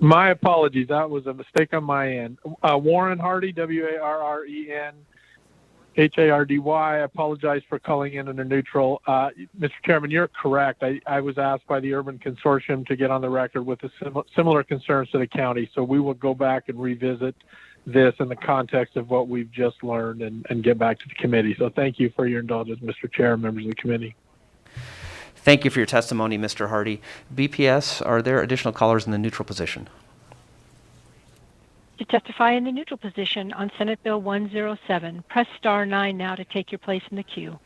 My apologies. That was a mistake on my end. Warren Hardy, W-A-R-R-E-N-H-A-R-D-Y. I apologize for calling in under neutral. Mr. Chairman, you're correct. I was asked by the Urban Consortium to get on the record with similar concerns to the county, so we will go back and revisit this in the context of what we've just learned and get back to the committee. So thank you for your indulgence, Mr. Chair and members of the committee. Thank you for your testimony, Mr. Hardy. BPS, are there additional callers in the neutral position? To testify in the neutral position on Senate Bill 107, press star 9 now to take your place in the queue.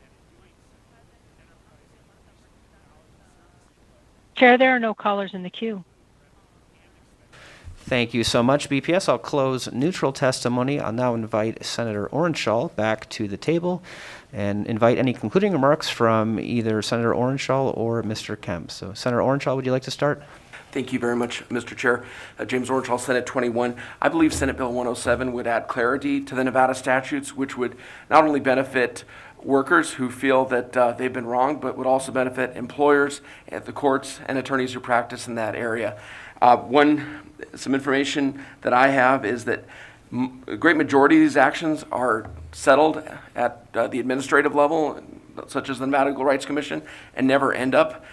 Chair, there are no callers in the queue. Thank you so much, BPS. I'll close neutral testimony. I'll now invite Senator Orenshaw back to the table and invite any concluding remarks from either Senator Orenshaw or Mr. Kemp. So, Senator Orenshaw, would you like to start? Thank you very much, Mr. Chair. James Orenshaw, Senate 21. I believe Senate Bill 107 would add clarity to the Nevada statutes, which would not only benefit workers who feel that they've been wronged, but would also benefit employers, the courts, and attorneys who practice in that area. Some information that I have is that a great majority of these actions are settled at the administrative level, such as the Nevada Legal Rights Commission, and never end up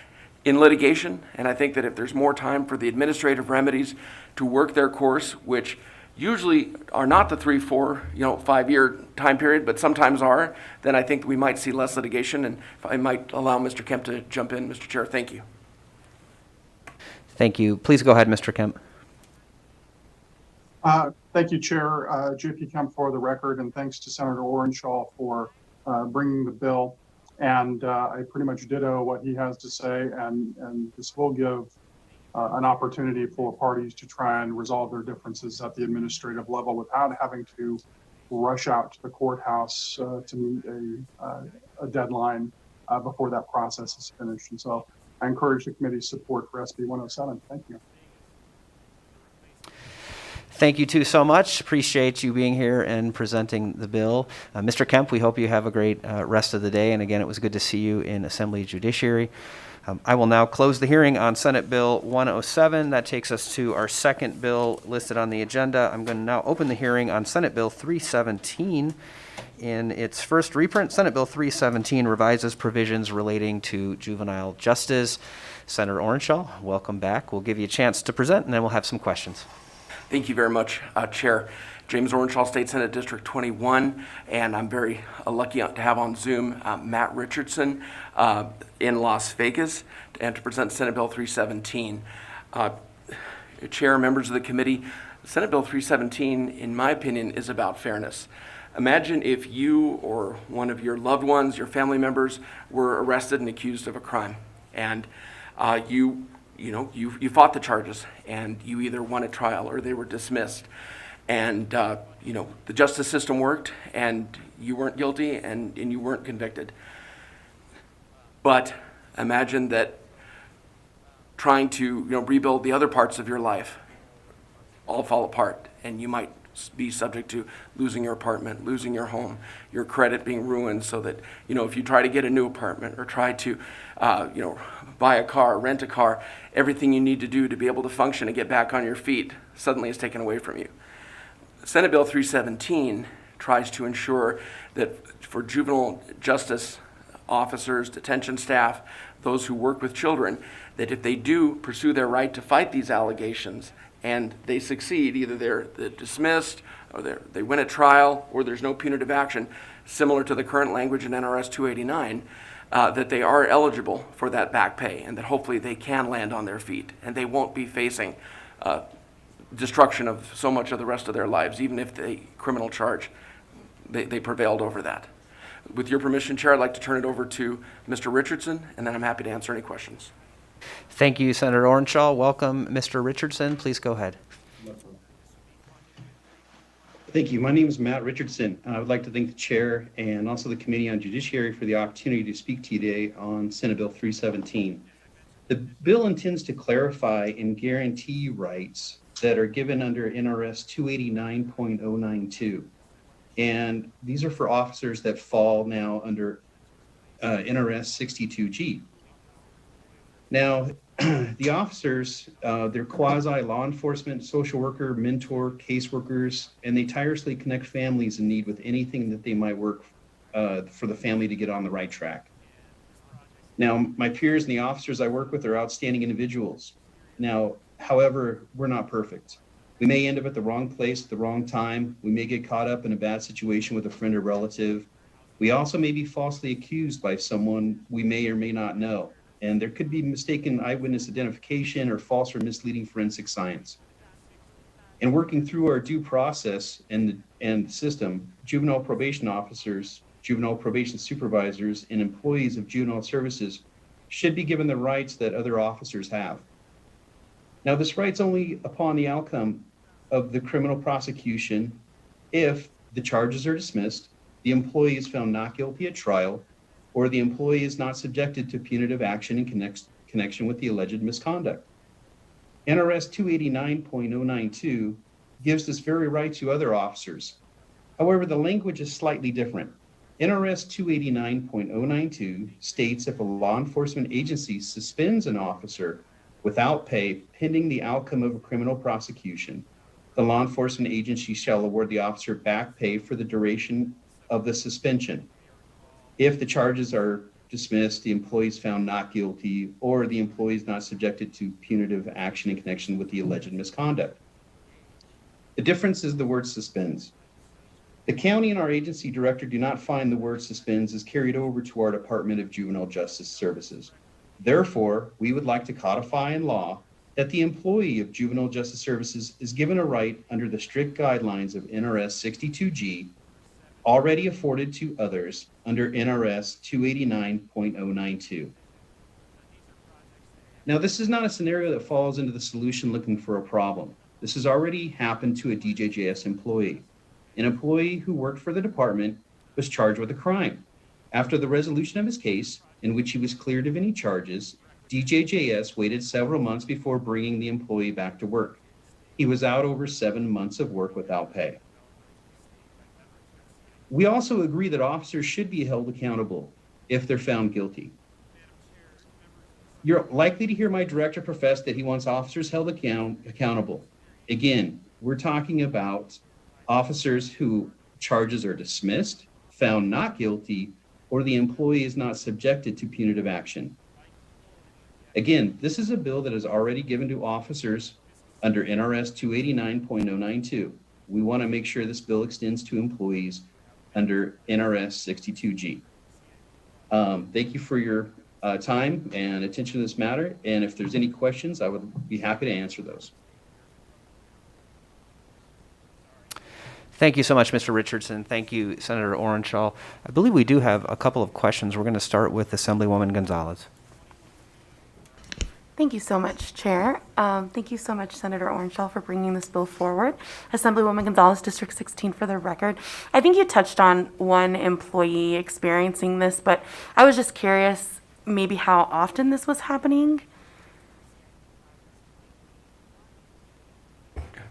in litigation. And I think that if there's more time for the administrative remedies to work their course, which usually are not the 3, 4, 5-year time period, but sometimes are, then I think we might see less litigation. And I might allow Mr. Kemp to jump in, Mr. Chair. Thank you. Thank you. Please go ahead, Mr. Kemp. Thank you, Chair. JP Kemp for the record, and thanks to Senator Orenshaw for bringing the bill. And I pretty much ditto what he has to say, and this will give an opportunity for parties to try and resolve their differences at the administrative level without having to rush out to the courthouse to meet a deadline before that process is finished. And so I encourage the committee's support for SB 107. Thank you. Thank you too so much. Appreciate you being here and presenting the bill. Mr. Kemp, we hope you have a great rest of the day. And again, it was good to see you in Assembly Judiciary. I will now close the hearing on Senate Bill 107. That takes us to our second bill listed on the agenda. I'm going to now open the hearing on Senate Bill 317. In its first reprint, Senate Bill 317 revises provisions relating to juvenile justice. Senator Orenshaw, welcome back. We'll give you a chance to present, and then we'll have some questions. Thank you very much, Chair. James Orenshaw, State Senate District 21, and I'm very lucky to have on Zoom Matt Richardson in Las Vegas and to present Senate Bill 317. Chair, members of the committee, Senate Bill 317, in my opinion, is about fairness. Imagine if you or one of your loved ones, your family members, were arrested and accused of a crime, and you fought the charges, and you either won a trial or they were dismissed. And, the justice system worked, and you weren't guilty, and you weren't convicted. But imagine that trying to, rebuild the other parts of your life all fall apart, and you might be subject to losing your apartment, losing your home, your credit being ruined, so that, if you try to get a new apartment or try to, buy a car, rent a car, everything you need to do to be able to function and get back on your feet suddenly is taken away from you. Senate Bill 317 tries to ensure that for juvenile justice officers, detention staff, those who work with children, that if they do pursue their right to fight these allegations and they succeed, either they're dismissed or they win a trial or there's no punitive action, similar to the current language in NRS 289, that they are eligible for that back pay and that hopefully they can land on their feet and they won't be facing destruction of so much of the rest of their lives, even if the criminal charge, they prevailed over that. With your permission, Chair, I'd like to turn it over to Mr. Richardson, and then I'm happy to answer any questions. Thank you, Senator Orenshaw. Welcome, Mr. Richardson. Please go ahead. Thank you. My name is Matt Richardson. I would like to thank the Chair and also the Committee on Judiciary for the opportunity to speak to you today on Senate Bill 317. The bill intends to clarify and guarantee rights that are given under NRS 289.092. And these are for officers that fall now under NRS 62G. Now, the officers, they're quasi-law enforcement, social worker, mentor, caseworkers, and they tirelessly connect families in need with anything that they might work for the family to get on the right track. Now, my peers and the officers I work with are outstanding individuals. Now, however, we're not perfect. We may end up at the wrong place at the wrong time. We may get caught up in a bad situation with a friend or relative. We also may be falsely accused by someone we may or may not know. And there could be mistaken eyewitness identification or false or misleading forensic science. In working through our due process and the system, juvenile probation officers, juvenile probation supervisors, and employees of juvenile services should be given the rights that other officers have. Now, this right's only upon the outcome of the criminal prosecution if the charges are dismissed, the employee is found not guilty at trial, or the employee is not subjected to punitive action in connection with the alleged misconduct. NRS 289.092 gives this very right to other officers. However, the language is slightly different. NRS 289.092 states if a law enforcement agency suspends an officer without pay pending the outcome of a criminal prosecution, the law enforcement agency shall award the officer back pay for the duration of the suspension. If the charges are dismissed, the employee is found not guilty, or the employee is not subjected to punitive action in connection with the alleged misconduct. The difference is the word suspends. The county and our agency director do not find the word suspends is carried over to our Department of Juvenile Justice Services. Therefore, we would like to codify in law that the employee of Juvenile Justice Services is given a right under the strict guidelines of NRS 62G already afforded to others under NRS 289.092. Now, this is not a scenario that falls into the solution looking for a problem. This has already happened to a DJJS employee. An employee who worked for the department was charged with a crime. After the resolution of his case, in which he was cleared of any charges, DJJS waited several months before bringing the employee back to work. He was out over 7 months of work without pay. We also agree that officers should be held accountable if they're found guilty. You're likely to hear my director profess that he wants officers held accountable. Again, we're talking about officers who charges are dismissed, found not guilty, or the employee is not subjected to punitive action. Again, this is a bill that is already given to officers under NRS 289.092. We want to make sure this bill extends to employees under NRS 62G. Thank you for your time and attention to this matter. And if there's any questions, I would be happy to answer those. Thank you so much, Mr. Richardson. Thank you, Senator Orenshaw. I believe we do have a couple of questions. We're going to start with Assemblywoman Gonzalez. Thank you so much, Chair. Thank you so much, Senator Orenshaw, for bringing this bill forward. Assemblywoman Gonzalez, District 16, for the record. I think you touched on one employee experiencing this, but I was just curious maybe how often this was happening.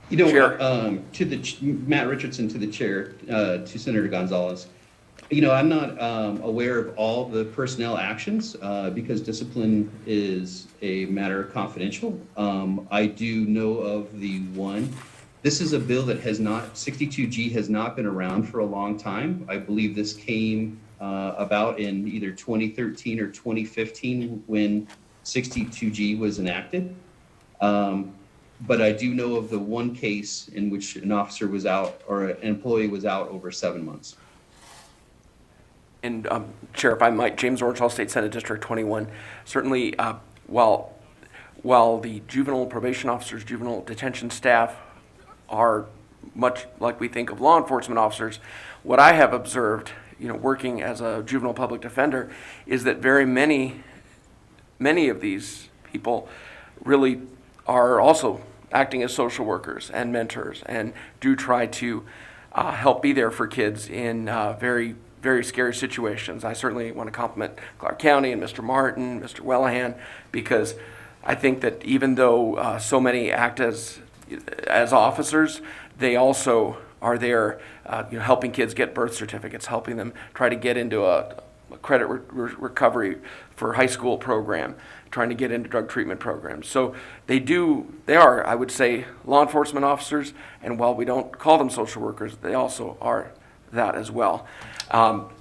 You know, to the Matt Richardson, to the chair, to Senator Gonzalez. You know, I'm not aware of all the personnel actions because discipline is a matter confidential. I do know of the one. This is a bill that has not, 62G has not been around for a long time. I believe this came about in either 2013 or 2015 when 62G was enacted. But I do know of the one case in which an officer was out or an employee was out over 7 months. And Chair, if I might, James Orenshaw, State Senate District 21. Certainly, while the juvenile probation officers, juvenile detention staff are much like we think of law enforcement officers, what I have observed, you know, working as a juvenile public defender, is that very many of these people really are also acting as social workers and mentors and do try to help be there for kids in very scary situations. I certainly want to compliment Clark County and Mr. Martin, Mr. Wellahan, because I think that even though so many act as officers, they also are there, helping kids get birth certificates, helping them try to get into a credit recovery for high school program, trying to get into drug treatment programs. So they are, I would say, law enforcement officers, and while we don't call them social workers, they also are that as well.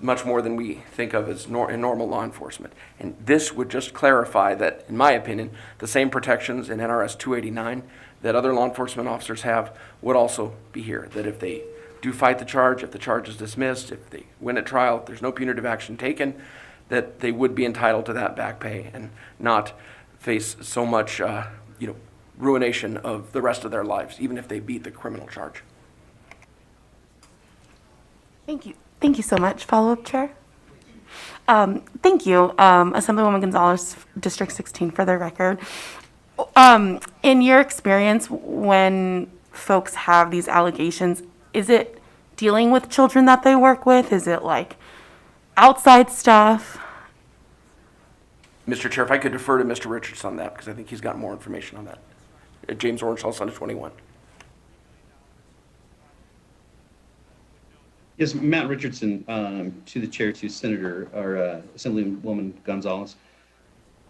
Much more than we think of as in normal law enforcement. And this would just clarify that, in my opinion, the same protections in NRS 289 that other law enforcement officers have would also be here. That if they do fight the charge, if the charge is dismissed, if they win at trial, if there's no punitive action taken, that they would be entitled to that back pay and not face so much ruination of the rest of their lives, even if they beat the criminal charge. Thank you. Thank you so much. Follow-up, Chair? Thank you, Assemblywoman Gonzalez, District 16, for the record. In your experience, when folks have these allegations, is it dealing with children that they work with? Is it like outside stuff? Mr. Chair, if I could defer to Mr. Richards on that, because I think he's got more information on that. James Orenshaw, Senate 21. Yes, Matt Richardson, to the chair, to Senator or Assemblywoman Gonzalez.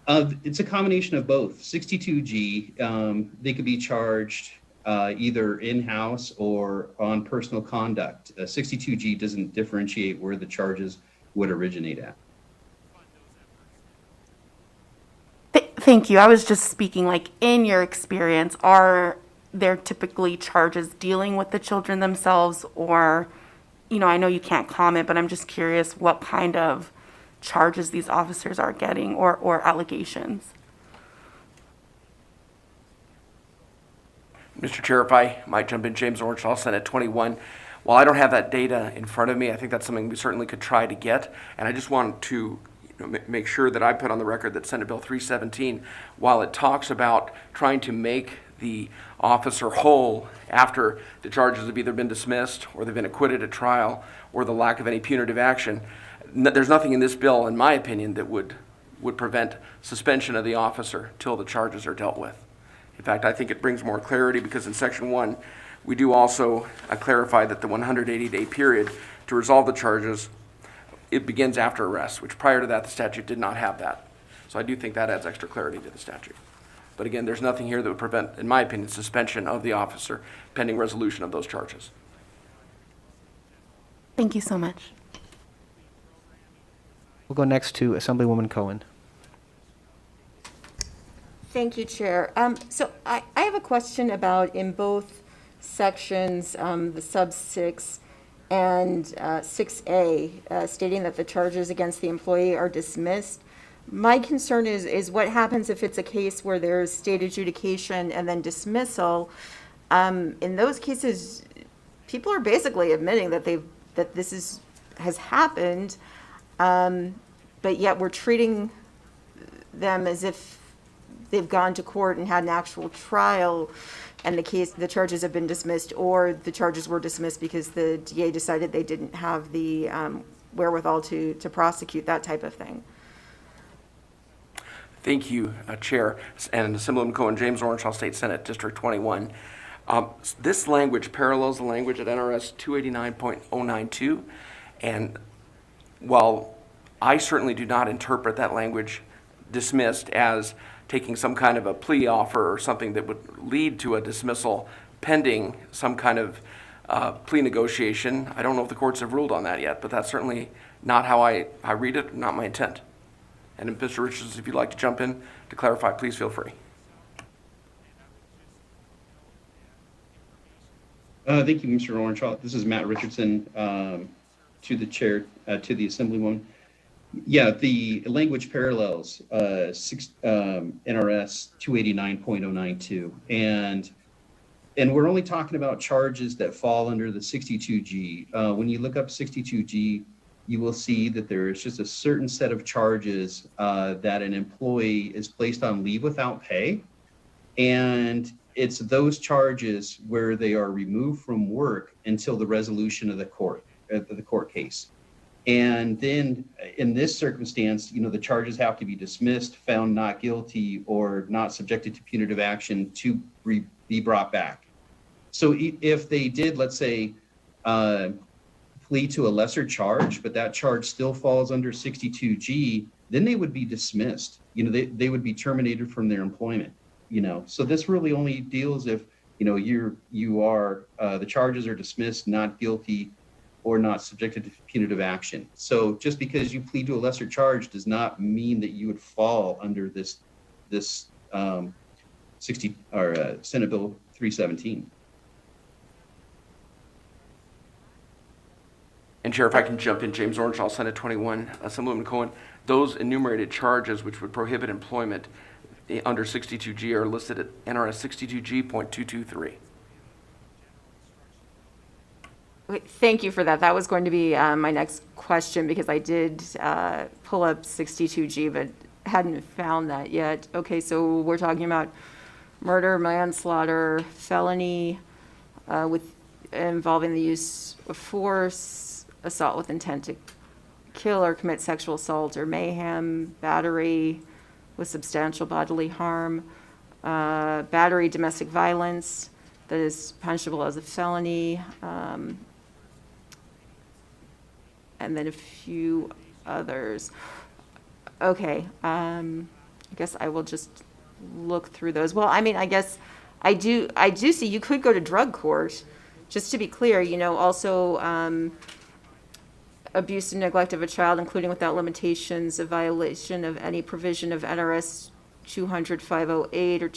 It's a combination of both. 62G, they could be charged either in-house or on personal conduct. 62G doesn't differentiate where the charges would originate at. Thank you. I was just speaking, like, in your experience, are there typically charges dealing with the children themselves, or, I know you can't comment, but I'm just curious what kind of charges these officers are getting or allegations. Mr. Chair, if I might jump in, James Orenshaw, Senate 21. While I don't have that data in front of me, I think that's something we certainly could try to get. And I just want to make sure that I put on the record that Senate Bill 317, while it talks about trying to make the officer whole after the charges have either been dismissed or they've been acquitted at trial or the lack of any punitive action, there's nothing in this bill, in my opinion, that would prevent suspension of the officer till the charges are dealt with. In fact, I think it brings more clarity because in Section 1, we do also clarify that the 180-day period to resolve the charges, it begins after arrest, which prior to that, the statute did not have that. So I do think that adds extra clarity to the statute. But again, there's nothing here that would prevent, in my opinion, suspension of the officer pending resolution of those charges. Thank you so much. We'll go next to Assemblywoman Cohen. Thank you, Chair. So I have a question about in both sections, the sub 6 and 6A, stating that the charges against the employee are dismissed. My concern is what happens if it's a case where there's state adjudication and then dismissal. In those cases, people are basically admitting that this has happened, but yet we're treating them as if they've gone to court and had an actual trial, and the charges have been dismissed, or the charges were dismissed because the DA decided they didn't have the wherewithal to prosecute, that type of thing. Thank you, Chair, and Assemblywoman Cohen, James Orange, State Senate, District 21. This language parallels the language at NRS 289.092, and while I certainly do not interpret that language dismissed as taking some kind of a plea offer or something that would lead to a dismissal pending some kind of plea negotiation. I don't know if the courts have ruled on that yet, but that's certainly not how I read it, not my intent. And Mr. Richards, if you'd like to jump in to clarify, please feel free. Thank you, Mr. Orange. This is Matt Richardson, to the chair, to the Assemblywoman. Yeah, the language parallels NRS 289.092, and we're only talking about charges that fall under the 62G. When you look up 62G, you will see that there is just a certain set of charges that an employee is placed on leave without pay, and it's those charges where they are removed from work until the resolution of the court case. And then in this circumstance, the charges have to be dismissed, found not guilty, or not subjected to punitive action to be brought back. So if they did, let's say, plea to a lesser charge, but that charge still falls under 62G, then they would be dismissed. They would be terminated from their employment. So this really only deals if the charges are dismissed, not guilty, or not subjected to punitive action. So just because you plead to a lesser charge does not mean that you would fall under this Senate Bill 317. And Chair, if I can jump in, James Orange, Senate 21, Assemblywoman Cohen, those enumerated charges which would prohibit employment under 62G are listed at NRS 62G.223. Thank you for that. That was going to be my next question, because I did pull up 62G, but hadn't found that yet. Okay, so we're talking about murder, manslaughter, felony with involving the use of force, assault with intent to kill or commit sexual assault or mayhem, battery with substantial bodily harm, battery, domestic violence that is punishable as a felony, and then a few others. Okay, I guess I will just look through those. Well, I mean, I guess I do see you could go to drug court, just to be clear, also abuse and neglect of a child, including without limitations, a violation of any provision of NRS 200-508 or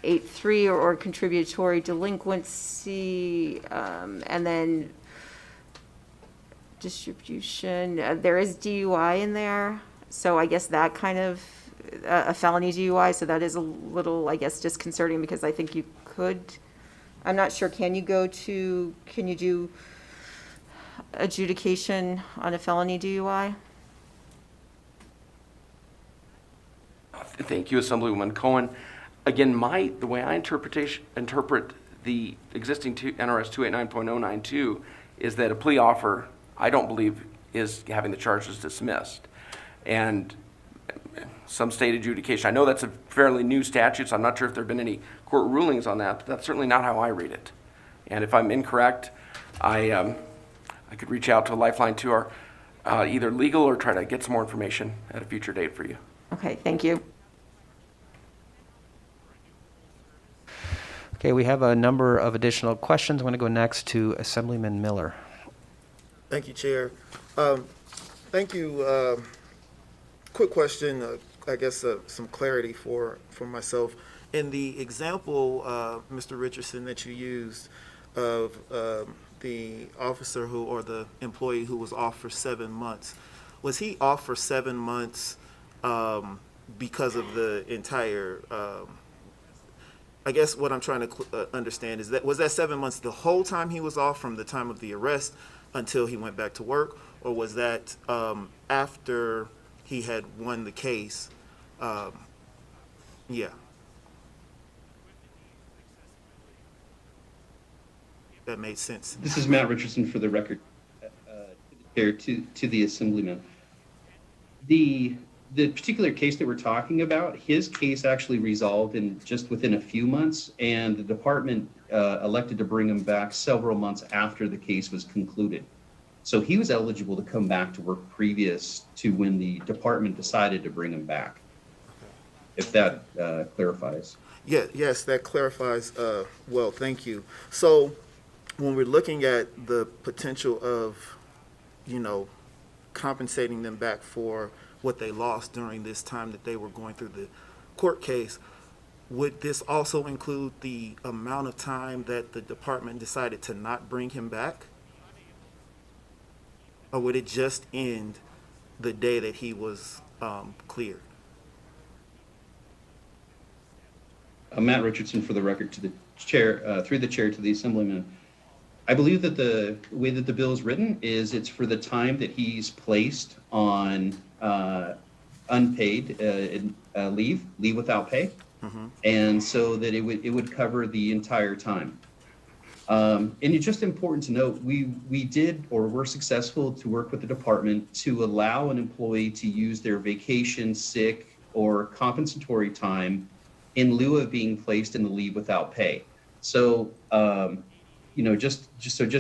200-2083 or contributory delinquency, and then distribution. There is DUI in there, so I guess that kind of a felony DUI, so that is a little, I guess, disconcerting, because I think you could, I'm not sure, can you do adjudication on a felony DUI? Thank you, Assemblywoman Cohen. Again, the way I interpret the existing NRS 289.092 is that a plea offer, I don't believe, is having the charges dismissed. And some state adjudication, I know that's a fairly new statute, so I'm not sure if there have been any court rulings on that, but that's certainly not how I read it. And if I'm incorrect, I could reach out to Lifeline to our either legal or try to get some more information at a future date for you. Okay, thank you. Okay, we have a number of additional questions. I'm going to go next to Assemblyman Miller. Thank you, Chair. Thank you. Quick question, I guess some clarity for myself. In the example, Mr. Richardson, that you used of the officer or the employee who was off for 7 months, was he off for 7 months because of the entire I guess what I'm trying to understand is was that 7 months the whole time he was off from the time of the arrest until he went back to work, or was that after he had won the case? Yeah. That made sense. This is Matt Richardson for the record, to the Assemblyman. The particular case that we're talking about, his case actually resolved in just within a few months, and the department elected to bring him back several months after the case was concluded. So he was eligible to come back to work previous to when the department decided to bring him back, if that clarifies. Yeah, yes, that clarifies well, thank you. So when we're looking at the potential of, compensating them back for what they lost during this time that they were going through the court case, would this also include the amount of time that the department decided to not bring him back? Or would it just end the day that he was cleared? Matt Richardson for the record, to the chair, through the chair to the Assemblyman. I believe that the way that the bill is written is it's for the time that he's placed on unpaid leave without pay, and so that it would cover the entire time. And it's just important to note, we did or were successful to work with the department to allow an employee to use their vacation, sick, or compensatory time in lieu of being placed in the leave without pay. So, just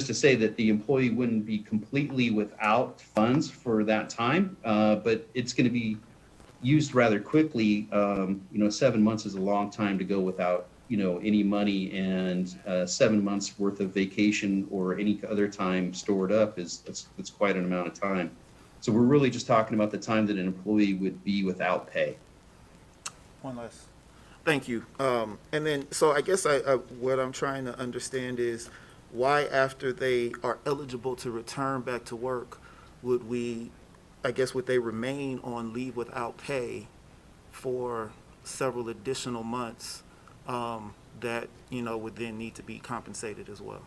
to say that the employee wouldn't be completely without funds for that time, but it's going to be used rather quickly. 7 months is a long time to go without, any money, and 7 months worth of vacation or any other time stored up that's quite an amount of time. So we're really just talking about the time that an employee would be without pay. One last. Thank you. And then, so I guess what I'm trying to understand is why, after they are eligible to return back to work, would they remain on leave without pay for several additional months that, would then need to be compensated as well?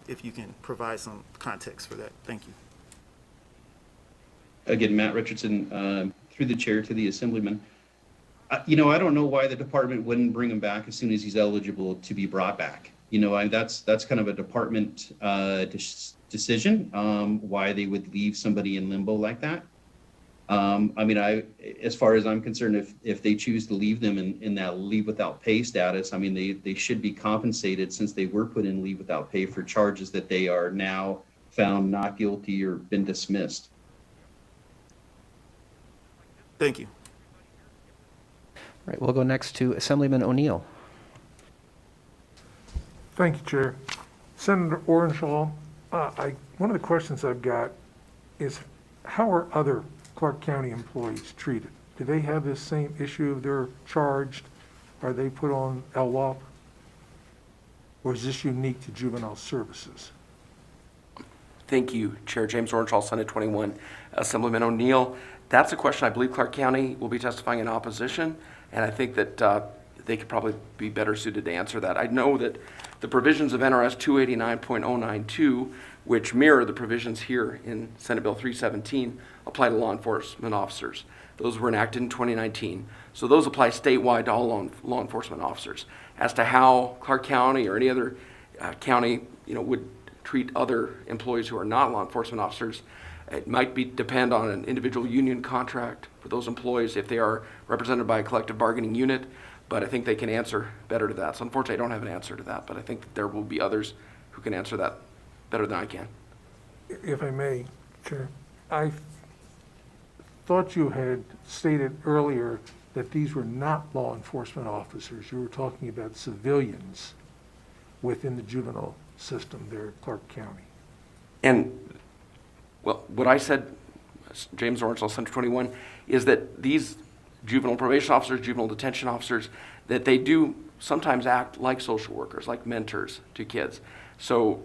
If you can provide some context for that. Thank you. Again, Matt Richardson, through the chair to the Assemblyman. I don't know why the department wouldn't bring him back as soon as he's eligible to be brought back. That's kind of a department decision, why they would leave somebody in limbo like that. As far as I'm concerned, if they choose to leave them in that leave without pay status, they should be compensated, since they were put in leave without pay for charges that they are now found not guilty or been dismissed. Thank you. All right, we'll go next to Assemblyman O'Neill. Thank you, Chair. Senator Orenshaw, one of the questions I've got is, how are other Clark County employees treated? Do they have this same issue? They're charged? Are they put on LWOP? Or is this unique to juvenile services? Thank you, Chair James Orenshaw, Senate 21. Assemblyman O'Neill, that's a question I believe Clark County will be testifying in opposition, and I think that they could probably be better suited to answer that. I know that the provisions of NRS 289.092, which mirror the provisions here in Senate Bill 317, apply to law enforcement officers. Those were enacted in 2019. So those apply statewide to all law enforcement officers. As to how Clark County or any other county, would treat other employees who are not law enforcement officers, it might depend on an individual union contract for those employees if they are represented by a collective bargaining unit, but I think they can answer better to that. So unfortunately, I don't have an answer to that, but I think that there will be others who can answer that better than I can. If I may, Chair, I thought you had stated earlier that these were not law enforcement officers. You were talking about civilians within the juvenile system there at Clark County. And, well, what I said, James Orange, Center 21, is that these juvenile probation officers, juvenile detention officers, that they do sometimes act like social workers, like mentors to kids. So,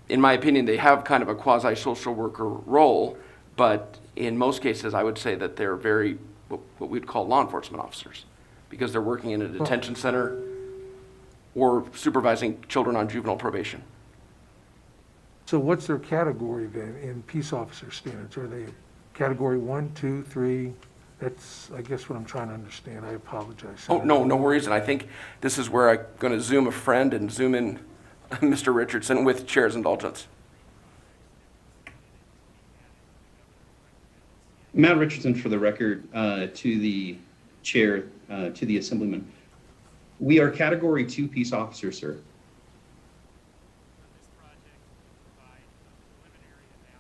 in my opinion, they have kind of a quasi-social worker role, but in most cases, I would say that they're very, what we'd call law enforcement officers, because they're working in a detention center or supervising children on juvenile probation. So what's their category then in peace officer standards? Are they category 1, 2, 3? That's, I guess, what I'm trying to understand. I apologize. Oh, no worries. And I think this is where I'm going to Zoom a friend and Zoom in Mr. Richardson with Chair's indulgence. Matt Richardson, for the record, to the chair, to the Assemblyman. We are category 2 peace officers, sir.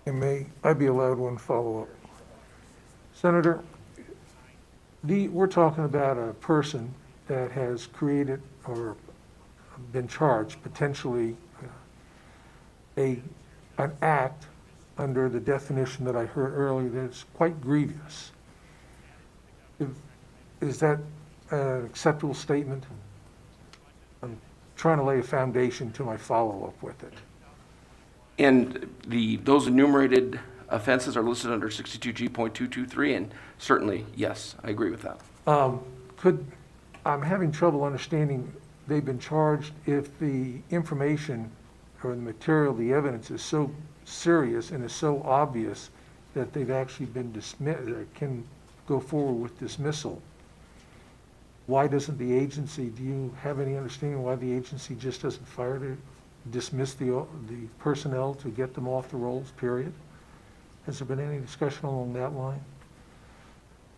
And may I be allowed one follow-up? Senator, we're talking about a person that has created or been charged potentially an act under the definition that I heard earlier that's quite grievous. Is that an acceptable statement? I'm trying to lay a foundation to my follow-up with it. And those enumerated offenses are listed under 62G.223, and certainly, yes, I agree with that. I'm having trouble understanding they've been charged if the information or the material, the evidence is so serious and is so obvious that they've actually been dismissed, can go forward with dismissal. Why doesn't the agency, do you have any understanding why the agency just doesn't fire to dismiss the personnel to get them off the rolls, period? Has there been any discussion along that line?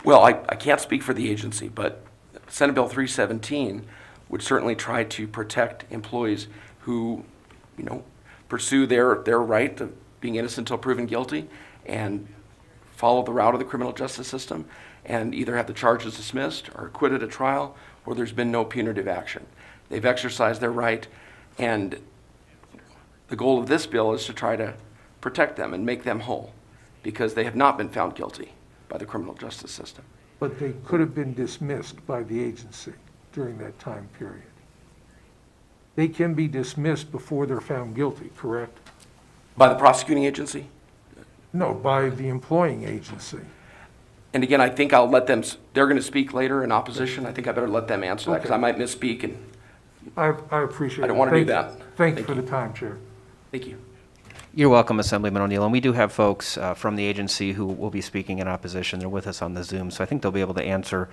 Well, I can't speak for the agency, but Senate Bill 317 would certainly try to protect employees who, pursue their right of being innocent until proven guilty and follow the route of the criminal justice system and either have the charges dismissed or acquitted at trial, or there's been no punitive action. They've exercised their right, and the goal of this bill is to try to protect them and make them whole, because they have not been found guilty by the criminal justice system. But they could have been dismissed by the agency during that time period. They can be dismissed before they're found guilty, correct? By the prosecuting agency? No, by the employing agency. And again, I think I'll let them, they're going to speak later in opposition. I think I better let them answer that, because I might misspeak, and I appreciate it. I don't want to do that. Thank you for the time, Chair. Thank you. You're welcome, Assemblyman O'Neill. And we do have folks from the agency who will be speaking in opposition. They're with us on the Zoom, so I think they'll be able to answer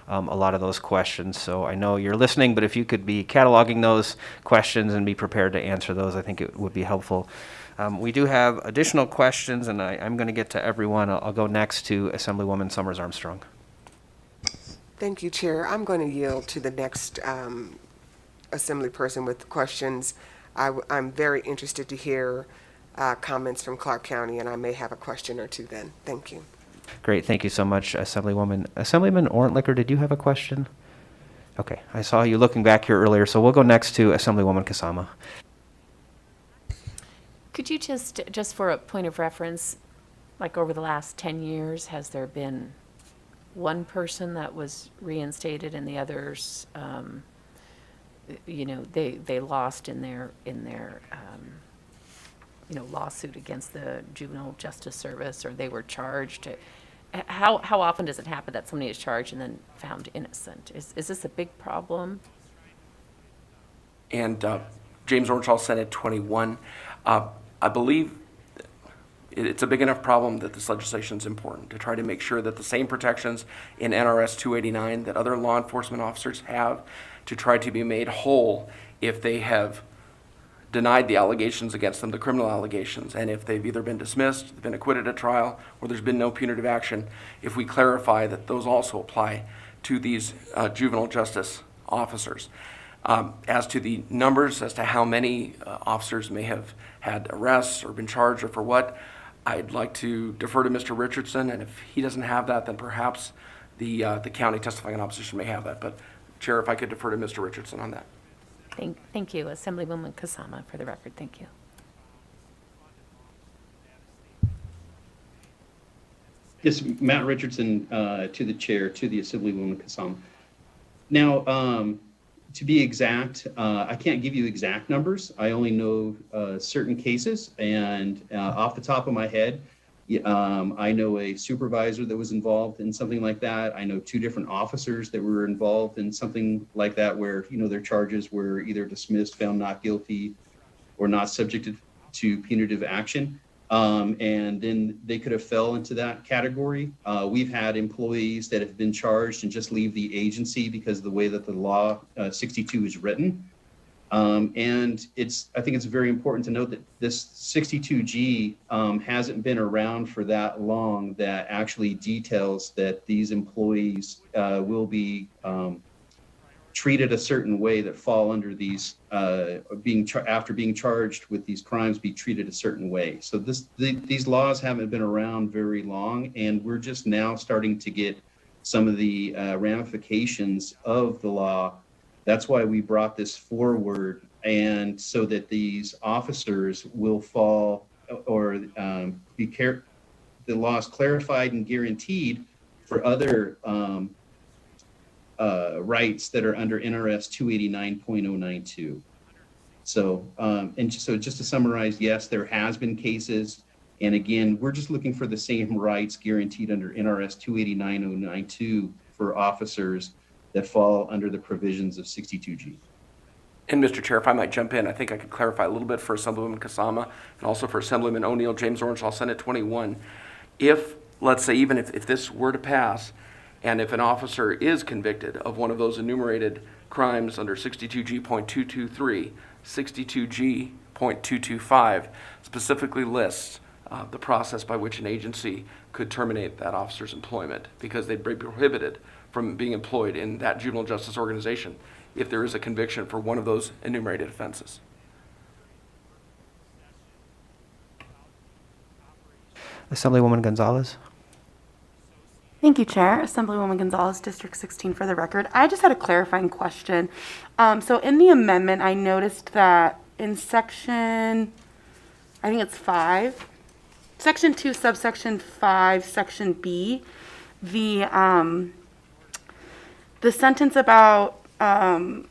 a lot of those questions. So I know you're listening, but if you could be cataloging those questions and be prepared to answer those, I think it would be helpful. We do have additional questions, and I'm going to get to everyone. I'll go next to Assemblywoman Summers Armstrong. Thank you, Chair. I'm going to yield to the next Assembly person with questions. I'm very interested to hear comments from Clark County, and I may have a question or two then. Thank you. Great. Thank you so much, Assemblywoman. Assemblyman Orntlicker, did you have a question? Okay. I saw you looking back here earlier, so we'll go next to Assemblywoman Kasama. Could you just for a point of reference, like over the last 10 years, has there been one person that was reinstated and the others, they lost in their lawsuit against the Juvenile Justice Service, or they were charged? how often does it happen that somebody is charged and then found innocent? Is this a big problem? And James Orenshaw, Senate 21. I believe it's a big enough problem that this legislation is important to try to make sure that the same protections in NRS 289 that other law enforcement officers have to try to be made whole if they have denied the allegations against them, the criminal allegations, and if they've either been dismissed, been acquitted at trial, or there's been no punitive action, if we clarify that those also apply to these juvenile justice officers. As to the numbers, as to how many officers may have had arrests or been charged or for what, I'd like to defer to Mr. Richardson, and if he doesn't have that, then perhaps the county testifying in opposition may have that. But Chair, if I could defer to Mr. Richardson on that. Thank you. Assemblywoman Kasama, for the record, thank you. Yes, Matt Richardson, to the chair, to the Assemblywoman Kasama. Now, to be exact, I can't give you exact numbers. I only know certain cases, and off the top of my head, I know a supervisor that was involved in something like that. I know 2 different officers that were involved in something like that where, their charges were either dismissed, found not guilty, or not subjected to punitive action. And then they could have fell into that category. We've had employees that have been charged and just leave the agency because of the way that the law 62 is written. And I think it's very important to note that this 62G hasn't been around for that long, that actually details that these employees will be treated a certain way, that fall under these after being charged with these crimes, be treated a certain way. So these laws haven't been around very long, and we're just now starting to get some of the ramifications of the law. That's why we brought this forward, and so that these officers will fall or the law is clarified and guaranteed for other rights that are under NRS 289.092. So, so just to summarize, yes, there has been cases, and again, we're just looking for the same rights guaranteed under NRS 289.092 for officers that fall under the provisions of 62G. And Mr. Chair, if I might jump in, I think I could clarify a little bit for Assemblywoman Kasama and also for Assemblyman O'Neill, James Orenshaw, Senate 21. If, let's say, even if this were to pass, and if an officer is convicted of one of those enumerated crimes under 62G.223, 62G.225 specifically lists the process by which an agency could terminate that officer's employment because they'd be prohibited from being employed in that juvenile justice organization if there is a conviction for one of those enumerated offenses. Assemblywoman Gonzalez. Thank you, Chair. Assemblywoman Gonzalez, District 16, for the record. I just had a clarifying question. So in the amendment, I noticed that in section, I think it's 5, section 2, subsection 5, section B, the sentence about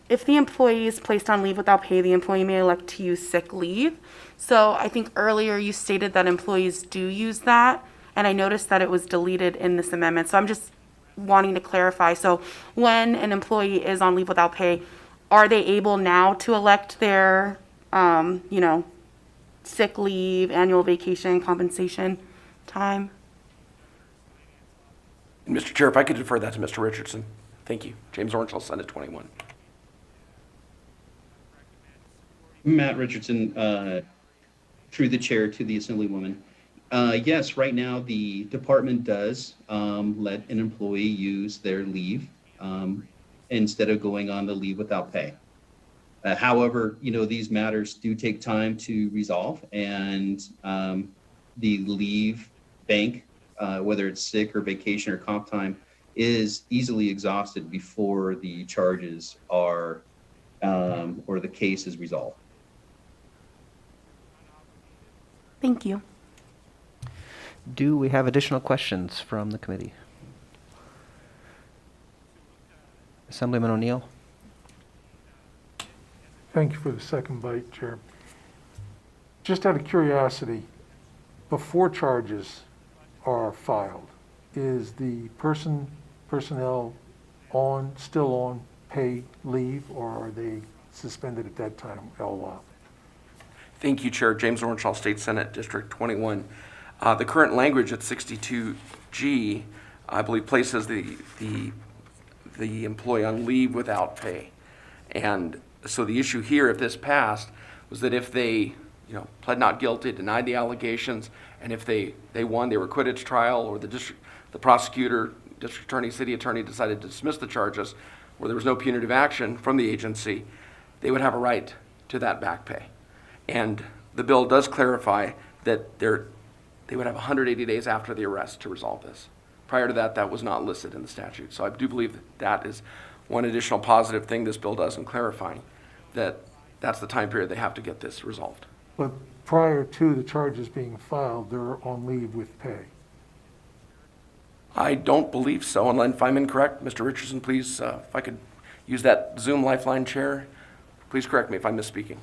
if the employee is placed on leave without pay, the employee may elect to use sick leave. So I think earlier you stated that employees do use that, and I noticed that it was deleted in this amendment. So I'm just wanting to clarify. So when an employee is on leave without pay, are they able now to elect their, sick leave, annual vacation, compensation time? Mr. Chair, if I could defer that to Mr. Richardson. Thank you. James Orenshaw, Senate 21. Matt Richardson, through the chair to the Assemblywoman. Yes, right now the department does let an employee use their leave instead of going on the leave without pay. However, these matters do take time to resolve, and the leave bank, whether it's sick or vacation or comp time, is easily exhausted before the charges are or the case is resolved. Thank you. Do we have additional questions from the committee? Assemblyman O'Neill. Thank you for the second bite, Chair. Just out of curiosity, before charges are filed, is the personnel still on paid leave, or are they suspended at that time, LWOP? Thank you, Chair. James Orenshaw, State Senate, District 21. The current language at 62G, I believe, places the employee on leave without pay. And so the issue here, if this passed, was that if they, pled not guilty, denied the allegations, and if they won, they were acquitted at trial, or the prosecutor, district attorney, city attorney decided to dismiss the charges, where there was no punitive action from the agency, they would have a right to that back pay. And the bill does clarify that they would have 180 days after the arrest to resolve this. Prior to that, that was not listed in the statute. So I do believe that is one additional positive thing this bill does in clarifying that that's the time period they have to get this resolved. But prior to the charges being filed, they're on leave with pay. I don't believe so, and if I'm incorrect, Mr. Richardson, please, if I could use that Zoom lifeline, Chair, please correct me if I'm misspeaking.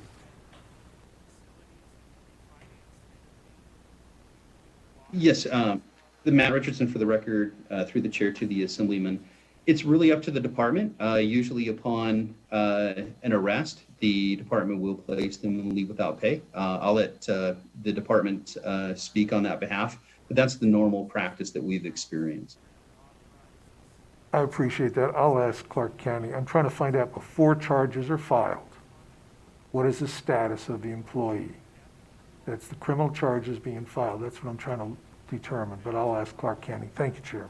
Yes, the Matt Richardson for the record, through the chair to the assemblyman. It's really up to the department. Usually upon an arrest, the department will place them on leave without pay. I'll let the department speak on that behalf, but that's the normal practice that we've experienced. I appreciate that. I'll ask Clark County. I'm trying to find out before charges are filed, what is the status of the employee? That's the criminal charges being filed. That's what I'm trying to determine, but I'll ask Clark County. Thank you, Chair.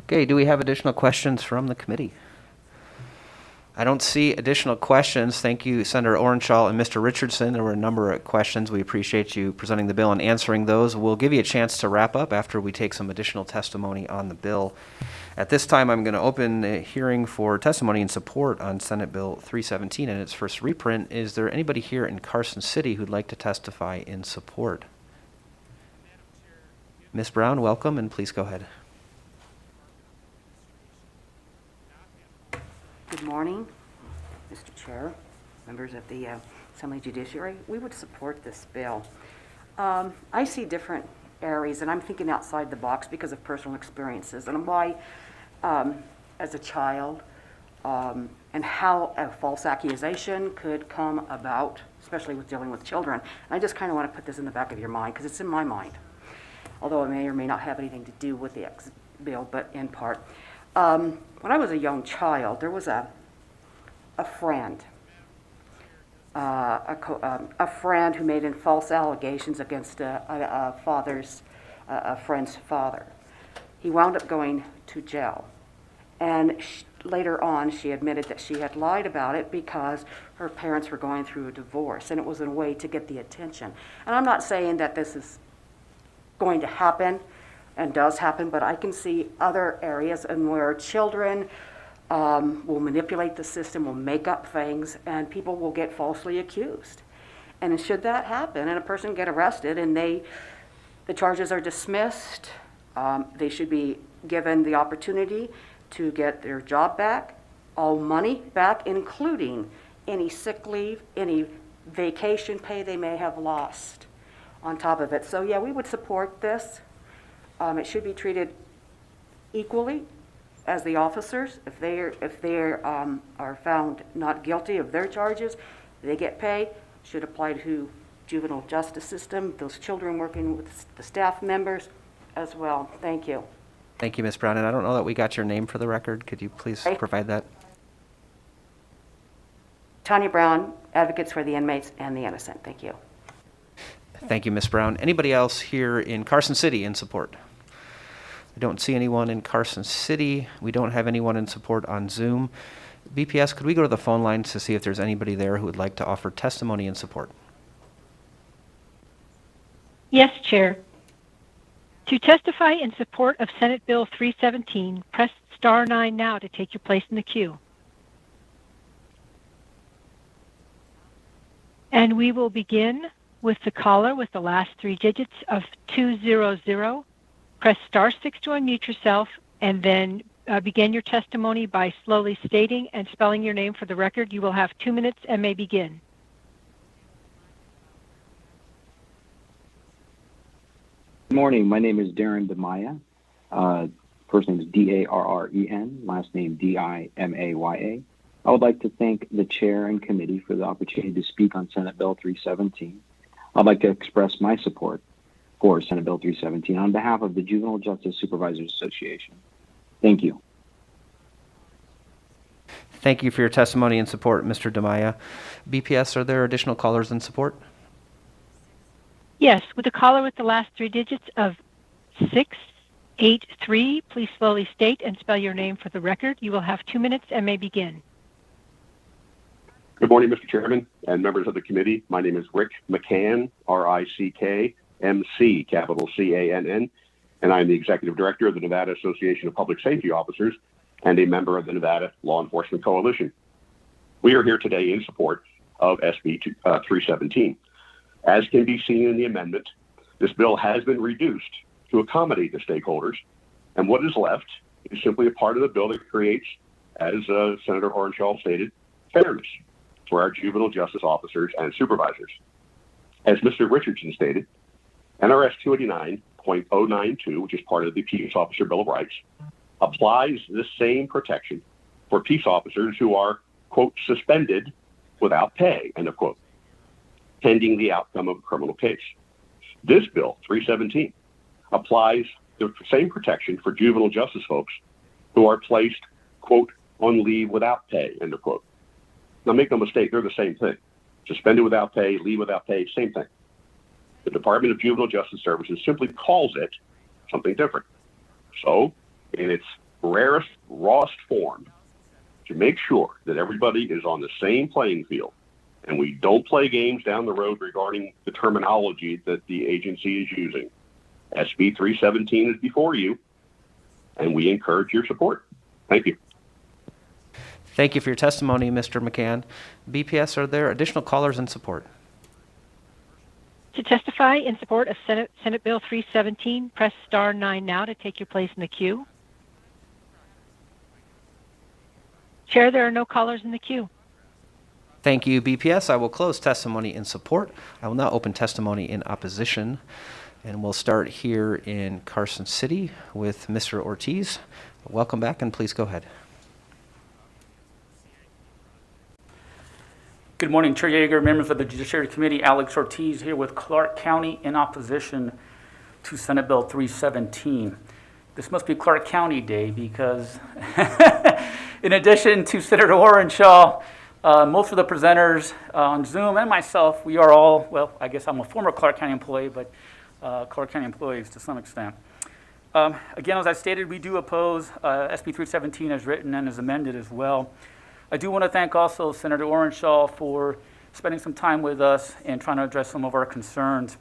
Okay, do we have additional questions from the committee? I don't see additional questions. Thank you, Senator Orenshaw and Mr. Richardson. There were a number of questions. We appreciate you presenting the bill and answering those. We'll give you a chance to wrap up after we take some additional testimony on the bill. At this time, I'm going to open the hearing for testimony in support on Senate Bill 317 in its first reprint. Is there anybody here in Carson City who'd like to testify in support? Ms. Brown, welcome, and please go ahead. Good morning, Mr. Chair, members of the Assembly Judiciary. We would support this bill. I see different areas, and I'm thinking outside the box because of personal experiences and why, as a child, and how a false accusation could come about, especially with dealing with children. And I just kind of want to put this in the back of your mind because it's in my mind, although it may or may not have anything to do with the bill, but in part. When I was a young child, there was a friend, a friend who made false allegations against a friend's father. He wound up going to jail, and later on, she admitted that she had lied about it because her parents were going through a divorce, and it was a way to get the attention. And I'm not saying that this is going to happen and does happen, but I can see other areas in where children will manipulate the system, will make up things, and people will get falsely accused. And should that happen and a person get arrested and the charges are dismissed, they should be given the opportunity to get their job back, all money back, including any sick leave, any vacation pay they may have lost on top of it. So yeah, we would support this. It should be treated equally as the officers. If they are found not guilty of their charges, they get paid. Should apply to juvenile justice system, those children working with the staff members as well. Thank you. Thank you, Ms. Brown. And I don't know that we got your name for the record. Could you please provide that? Tanya Brown, Advocates for the Inmates and the Innocent. Thank you. Thank you, Ms. Brown. Anybody else here in Carson City in support? I don't see anyone in Carson City. We don't have anyone in support on Zoom. BPS, could we go to the phone lines to see if there's anybody there who would like to offer testimony in support? Yes, Chair. To testify in support of Senate Bill 317, press star 9 now to take your place in the queue. And we will begin with the caller with the last 3 digits of 200. Press star 6 to unmute yourself, and then begin your testimony by slowly stating and spelling your name for the record. You will have 2 minutes and may begin. Good morning. My name is Darren DeMaya. First name is D-A-R-R-E-N, last name D-I-M-A-Y-A. I would like to thank the chair and committee for the opportunity to speak on Senate Bill 317. I'd like to express my support for Senate Bill 317 on behalf of the Juvenile Justice Supervisors Association. Thank you. Thank you for your testimony and support, Mr. DeMaya. BPS, are there additional callers in support? Yes, with the caller with the last three digits of 683, please slowly state and spell your name for the record. You will have 2 minutes and may begin. Good morning, Mr. Chairman and members of the committee. My name is Rick McCann, R-I-C-K-M-C, capital C-A-N-N, and I'm the Executive Director of the Nevada Association of Public Safety Officers and a member of the Nevada Law Enforcement Coalition. We are here today in support of SB 317. As can be seen in the amendment, this bill has been reduced to accommodate the stakeholders, and what is left is simply a part of the bill that creates, as Senator Orenshaw stated, fairness for our juvenile justice officers and supervisors. As Mr. Richardson stated, NRS 289.092, which is part of the Peace Officer Bill of Rights, applies the same protection for peace officers who are, quote, suspended without pay, end of quote, pending the outcome of a criminal case. This bill, 317, applies the same protection for juvenile justice folks who are placed, quote, on leave without pay, end of quote. Now, make no mistake, they're the same thing. Suspended without pay, leave without pay, same thing. The Department of Juvenile Justice Services simply calls it something different. So, in its rarest, rawest form, to make sure that everybody is on the same playing field and we don't play games down the road regarding the terminology that the agency is using, SB 317 is before you, and we encourage your support. Thank you. Thank you for your testimony, Mr. McCann. BPS, are there additional callers in support? To testify in support of Senate Bill 317, press star 9 now to take your place in the queue. Chair, there are no callers in the queue. Thank you, BPS. I will close testimony in support. I will now open testimony in opposition. And we'll start here in Carson City with Mr. Ortiz. Welcome back, and please go ahead. Good morning, Chair Yeager, members of the Judiciary Committee. Alex Ortiz here with Clark County in opposition to Senate Bill 317. This must be Clark County Day because in addition to Senator Orenshaw, most of the presenters on Zoom and myself, we are all, well, I guess I'm a former Clark County employee, but Clark County employees to some extent. Again, as I stated, we do oppose SB 317 as written and as amended as well. I do want to thank also Senator Orenshaw for spending some time with us and trying to address some of our concerns.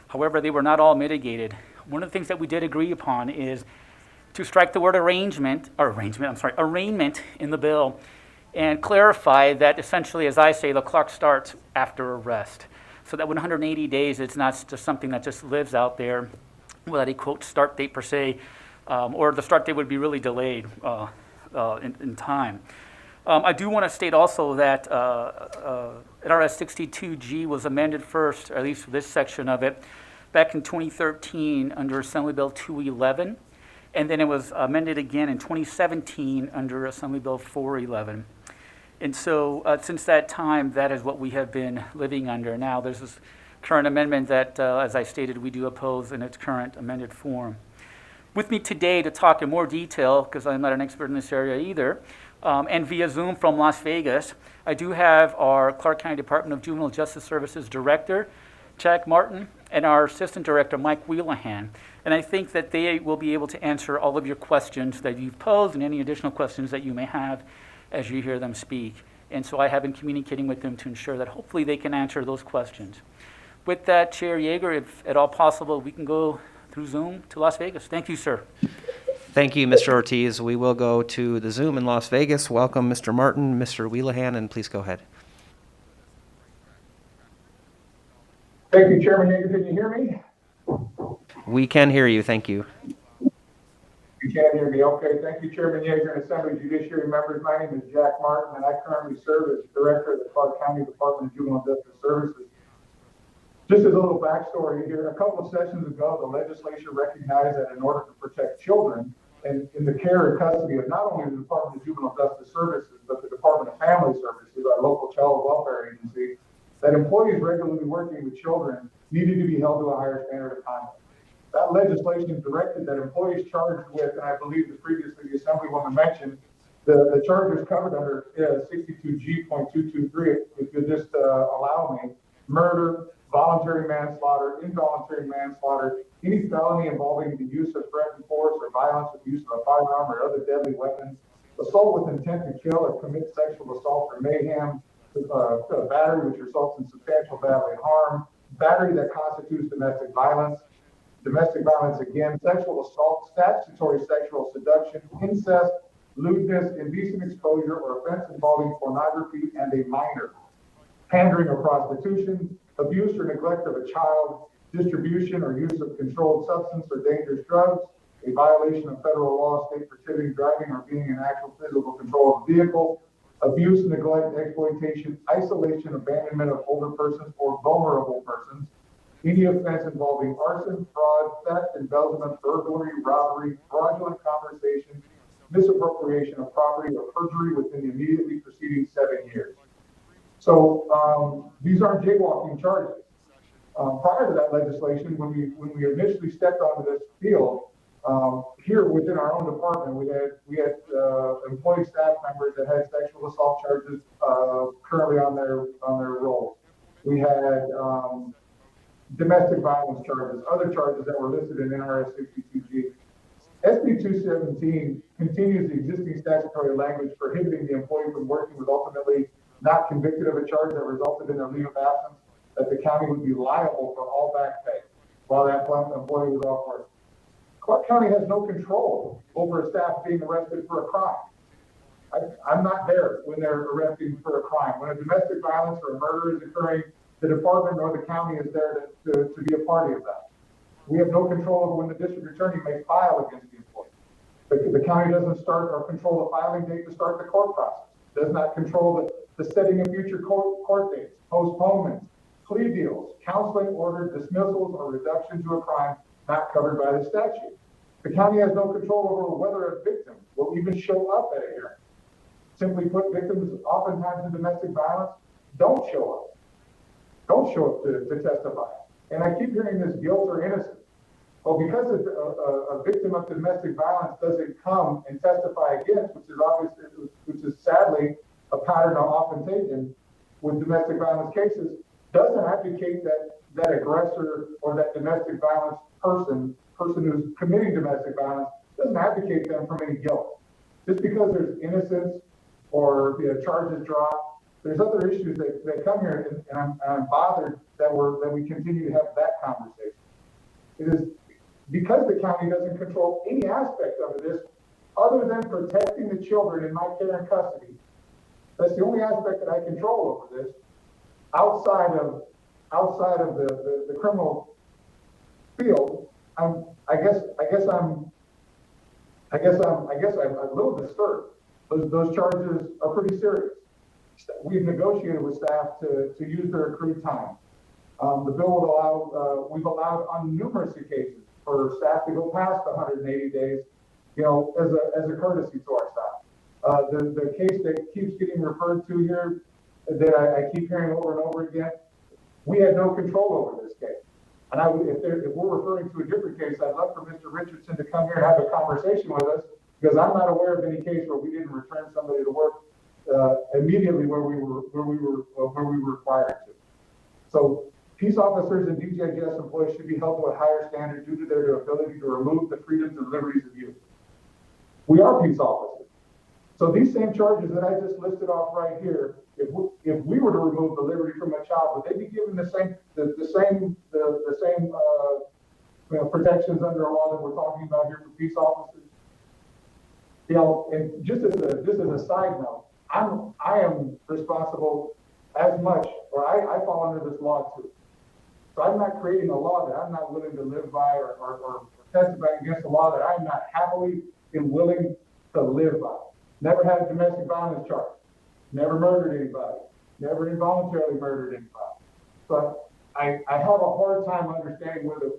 However, they were not all mitigated. One of the things that we did agree upon is to strike the word arraignment in the bill and clarify that essentially, as I say, the clock starts after arrest. So that 180 days, it's not just something that just lives out there without a, quote, start date per se, or the start date would be really delayed in time. I do want to state also that NRS 62G was amended first, or at least this section of it, back in 2013 under Assembly Bill 211, and then it was amended again in 2017 under Assembly Bill 411. And so since that time, that is what we have been living under. Now, there's this current amendment that, as I stated, we do oppose in its current amended form. With me today to talk in more detail, because I'm not an expert in this area either, and via Zoom from Las Vegas, I do have our Clark County Department of Juvenile Justice Services Director, Jack Martin, and our Assistant Director, Mike Wheelahan. And I think that they will be able to answer all of your questions that you've posed and any additional questions that you may have as you hear them speak. And so I have been communicating with them to ensure that hopefully they can answer those questions. With that, Chair Yeager, if at all possible, we can go through Zoom to Las Vegas. Thank you, sir. Thank you, Mr. Ortiz. We will go to the Zoom in Las Vegas. Welcome, Mr. Martin, Mr. Wheelahan, and please go ahead. Thank you, Chairman Yeager. Can you hear me? We can hear you. Thank you. You can hear me. Okay. Thank you, Chairman Yeager and Assembly Judiciary members. My name is Jack Martin, and I currently serve as Director of the Clark County Department of Juvenile Justice Services. Just as a little backstory here, a couple of sessions ago, the legislature recognized that in order to protect children and in the care and custody of not only the Department of Juvenile Justice Services, but the Department of Family Services, our local child welfare agency, that employees regularly working with children needed to be held to a higher standard of conduct. That legislation directed that employees charged with, and I believe that previously the Assemblywoman mentioned, the charges covered under 62G.223, if you'll just allow me, murder, voluntary manslaughter, involuntary manslaughter, any felony involving the use of threatened force or violence with use of a firearm or other deadly weapons, assault with intent to kill or commit sexual assault or mayhem, battery which results in substantial bodily harm, battery that constitutes domestic violence again, sexual assault, statutory sexual seduction, incest, lewdness, indecent exposure, or offense involving pornography and a minor, pandering or prostitution, abuse or neglect of a child, distribution or use of controlled substance or dangerous drugs, a violation of federal law, state prohibiting driving or being in actual physical control of a vehicle, abuse, neglect, exploitation, isolation, abandonment of older persons or vulnerable persons, any offense involving arson, fraud, theft, embezzlement, burglary, robbery, fraudulent conversation, misappropriation of property, or perjury within the immediately preceding 7 years. So these aren't jaywalking charges. Prior to that legislation, when we initially stepped onto this field, here within our own department, we had employee staff members that had sexual assault charges currently on their rolls. We had domestic violence charges, other charges that were listed in NRS 62G. SB 217 continues the existing statutory language prohibiting the employee from working with ultimately not convicted of a charge that resulted in their leave of absence, that the county would be liable for all back pay while that employee was off work. Clark County has no control over a staff being arrested for a crime. I'm not there when they're arresting for a crime. When a domestic violence or a murder is occurring, the department or the county is there to be a party of that. We have no control over when the district attorney may file against the employee. The county doesn't start or control the filing date to start the court process. Does not control the setting of future court dates, postponements, plea deals, counseling ordered dismissals or reduction to a crime not covered by the statute. The county has no control over whether a victim will even show up at a hearing. Simply put, victims oftentimes in domestic violence don't show up. Don't show up to testify. And I keep hearing this guilt or innocence. Well, because a victim of domestic violence doesn't come and testify against, which is sadly a pattern often taken with domestic violence cases, doesn't advocate that aggressor or that domestic violence person who's committing domestic violence, doesn't advocate them from any guilt. Just because there's innocence or charges dropped, there's other issues that come here, and I'm bothered that we continue to have that conversation. It is because the county doesn't control any aspect of this other than protecting the children in my care and custody. That's the only aspect that I control over this. Outside of the criminal field, I'm a little disturbed. Those charges are pretty serious. We've negotiated with staff to use their accrued time. The bill would allow, we've allowed on numerous occasions for staff to go past 180 days, as a courtesy to our staff. The case that keeps getting referred to here, that I keep hearing over and over again, we had no control over this case. And if we're referring to a different case, I'd love for Mr. Richardson to come here and have a conversation with us, because I'm not aware of any case where we didn't return somebody to work immediately where we were required to. So peace officers and DJJS employees should be held to a higher standard due to their ability to remove the freedoms and liberties of youth. We are peace officers. So these same charges that I just listed off right here, if we were to remove the liberty from a child, would they be given the same protections under a law that we're talking about here for peace officers? And just as a side note, I am responsible as much, or I fall under this law too. So I'm not creating a law that I'm not willing to live by or testify against a law that I'm not happily and willing to live by. Never had a domestic violence charge. Never murdered anybody. Never involuntarily murdered anybody. But I have a hard time understanding where the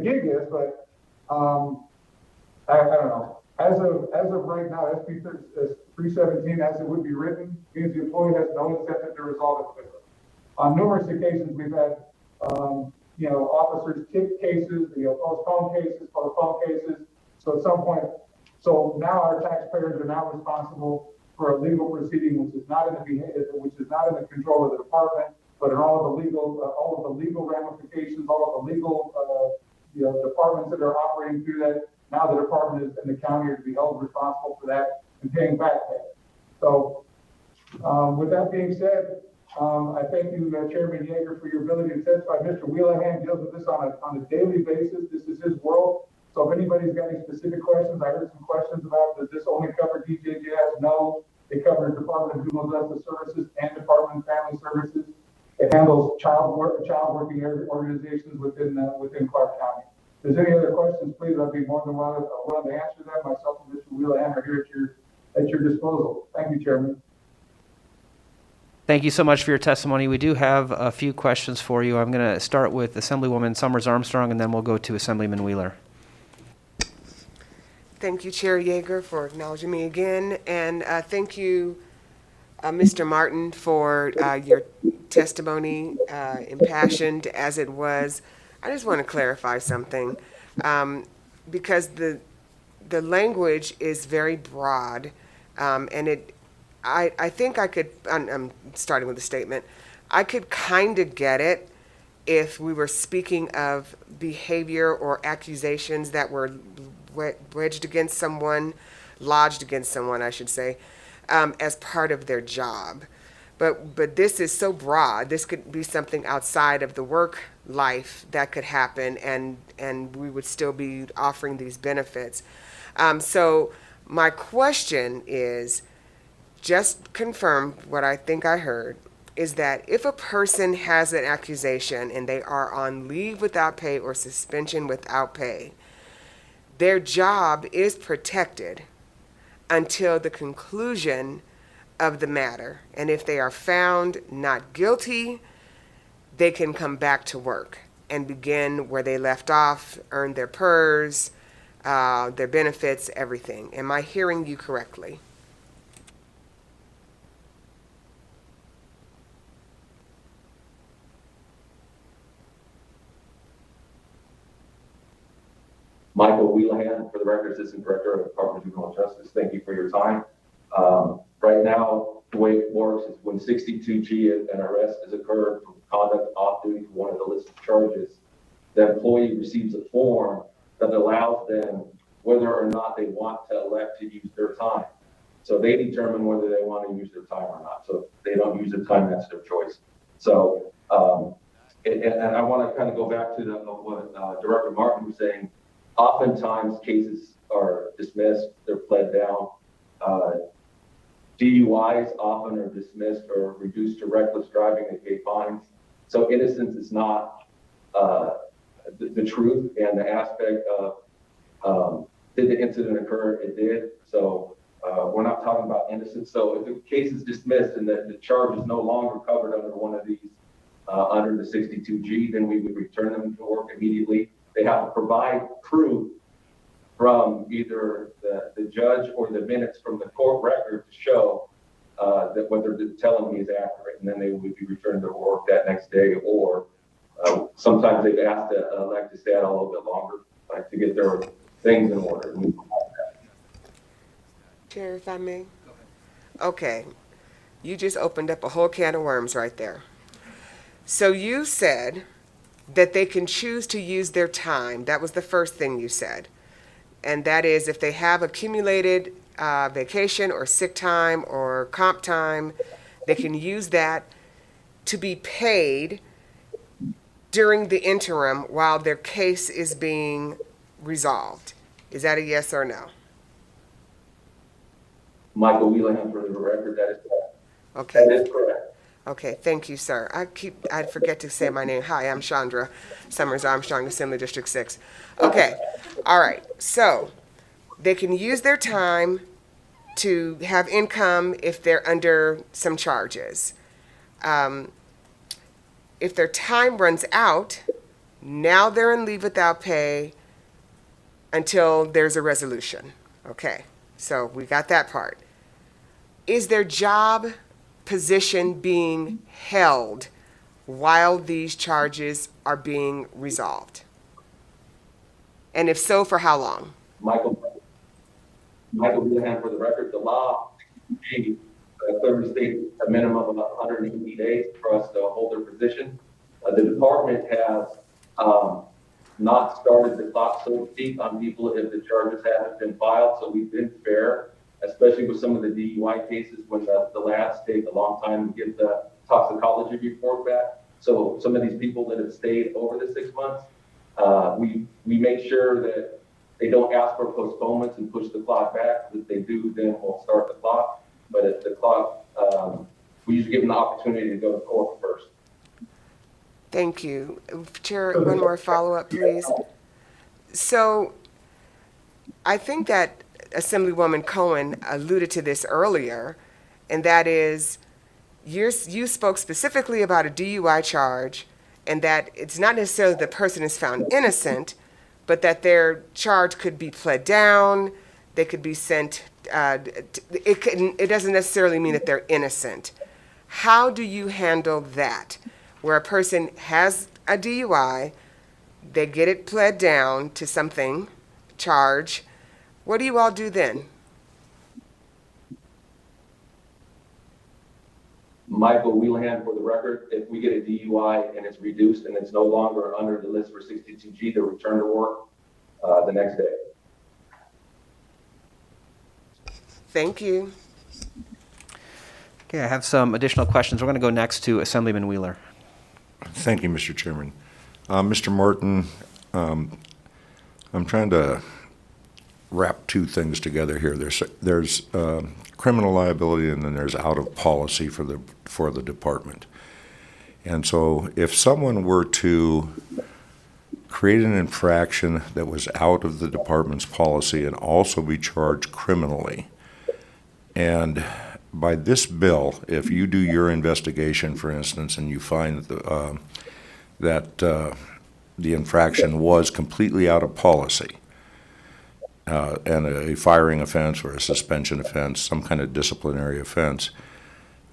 gig is, but I don't know. As of right now, SB 317, as it would be written, means the employee has no incentive to resolve it quickly. On numerous occasions, we've had officers kick cases, postpone cases. So at some point, so now our taxpayers are now responsible for a legal proceeding which is not in the control of the department, but in all of the legal ramifications, all of the legal departments that are operating through that. Now the department and the county are to be held responsible for that and paying back pay. So with that being said, I thank you, Chairman Yeager, for your ability to testify. Mr. Wheelahan deals with this on a daily basis. This is his world. So if anybody's got any specific questions, I heard some questions about, does this only cover DJJS? No, it covers Department of Juvenile Justice Services and Department of Family Services. It handles child working organizations within Clark County. If there's any other questions, please, I'd be more than willing to answer them. Myself and Mr. Wheelahan are here at your disposal. Thank you, Chairman. Thank you so much for your testimony. We do have a few questions for you. I'm going to start with Assemblywoman Summers Armstrong, and then we'll go to Assemblyman Wheeler. Thank you, Chair Yeager, for acknowledging me again. And thank you, Mr. Martin, for your testimony, impassioned as it was. I just want to clarify something, because the language is very broad, and I think I could, I'm starting with a statement, I could kind of get it if we were speaking of behavior or accusations that were wedged against someone, lodged against someone, I should say, as part of their job. But this is so broad. This could be something outside of the work life that could happen, and we would still be offering these benefits. So my question is, just confirm what I think I heard, is that if a person has an accusation and they are on leave without pay or suspension without pay, their job is protected until the conclusion of the matter. And if they are found not guilty, they can come back to work and begin where they left off, earn their PERS, their benefits, everything. Am I hearing you correctly? Michael Wheelahan, for the record, Assistant Director of the Department of Juvenile Justice. Thank you for your time. Right now, the way it works is when 62G, an arrest has occurred for conduct off duty for one of the listed charges, the employee receives a form that allows them whether or not they want to elect to use their time. So they determine whether they want to use their time or not. So if they don't use their time, that's their choice. So, and I want to kind of go back to what Director Martin was saying. Oftentimes cases are dismissed, they're pled down. DUIs often are dismissed or reduced to reckless driving and pay fines. So innocence is not the truth, and the aspect of did the incident occur? It did. So we're not talking about innocence. So if the case is dismissed and the charge is no longer covered under one of these, under the 62G, then we would return them to work immediately. They have to provide proof from either the judge or the minutes from the court record to show that what they're telling me is accurate, and then they would be returned to work that next day, or sometimes they've asked to elect to stay out a little bit longer, like to get their things in order. Chair, if I may. Okay, you just opened up a whole can of worms right there. So you said that they can choose to use their time. That was the first thing you said. And that is if they have accumulated vacation or sick time or comp time, they can use that to be paid during the interim while their case is being resolved. Is that a yes or no? Michael Wheelahan, for the record, that is correct. Okay. That is correct. Okay, thank you, sir. I forget to say my name. Hi, I'm Chandra Summers Armstrong, Assembly District 6. Okay, all right. So they can use their time to have income if they're under some charges. if their time runs out, now they're in leave without pay until there's a resolution. Okay, so we got that part. Is their job position being held while these charges are being resolved? And if so, for how long? Michael Wheelahan, for the record, the law clearly states a minimum of 180 days for us to hold their position. The department has not started the clock, so to speak, on people if the charges haven't been filed. So we've been fair, especially with some of the DUI cases when the labs take a long time to get the toxicology report back. So some of these people that have stayed over the 6 months, we make sure that they don't ask for postponements and push the clock back. If they do, then we'll start the clock. But if the clock, we usually give them the opportunity to go to court first. Thank you. Chair, one more follow-up, please. So I think that Assemblywoman Cohen alluded to this earlier, and that is you spoke specifically about a DUI charge and that it's not necessarily the person is found innocent, but that their charge could be pled down, they could be sent, it doesn't necessarily mean that they're innocent. How do you handle that? Where a person has a DUI, they get it pled down to something, charge. What do you all do then? Michael Wheelahan, for the record, if we get a DUI and it's reduced and it's no longer under the list for 62G, they'll return to work the next day. Thank you. Okay, I have some additional questions. We're going to go next to Assemblyman Wheeler. Thank you, Mr. Chairman. Mr. Martin, I'm trying to wrap two things together here. There's criminal liability, and then there's out of policy for the department. And so if someone were to create an infraction that was out of the department's policy and also be charged criminally, and by this bill, if you do your investigation, for instance, and you find that the infraction was completely out of policy, and a firing offense or a suspension offense, some kind of disciplinary offense,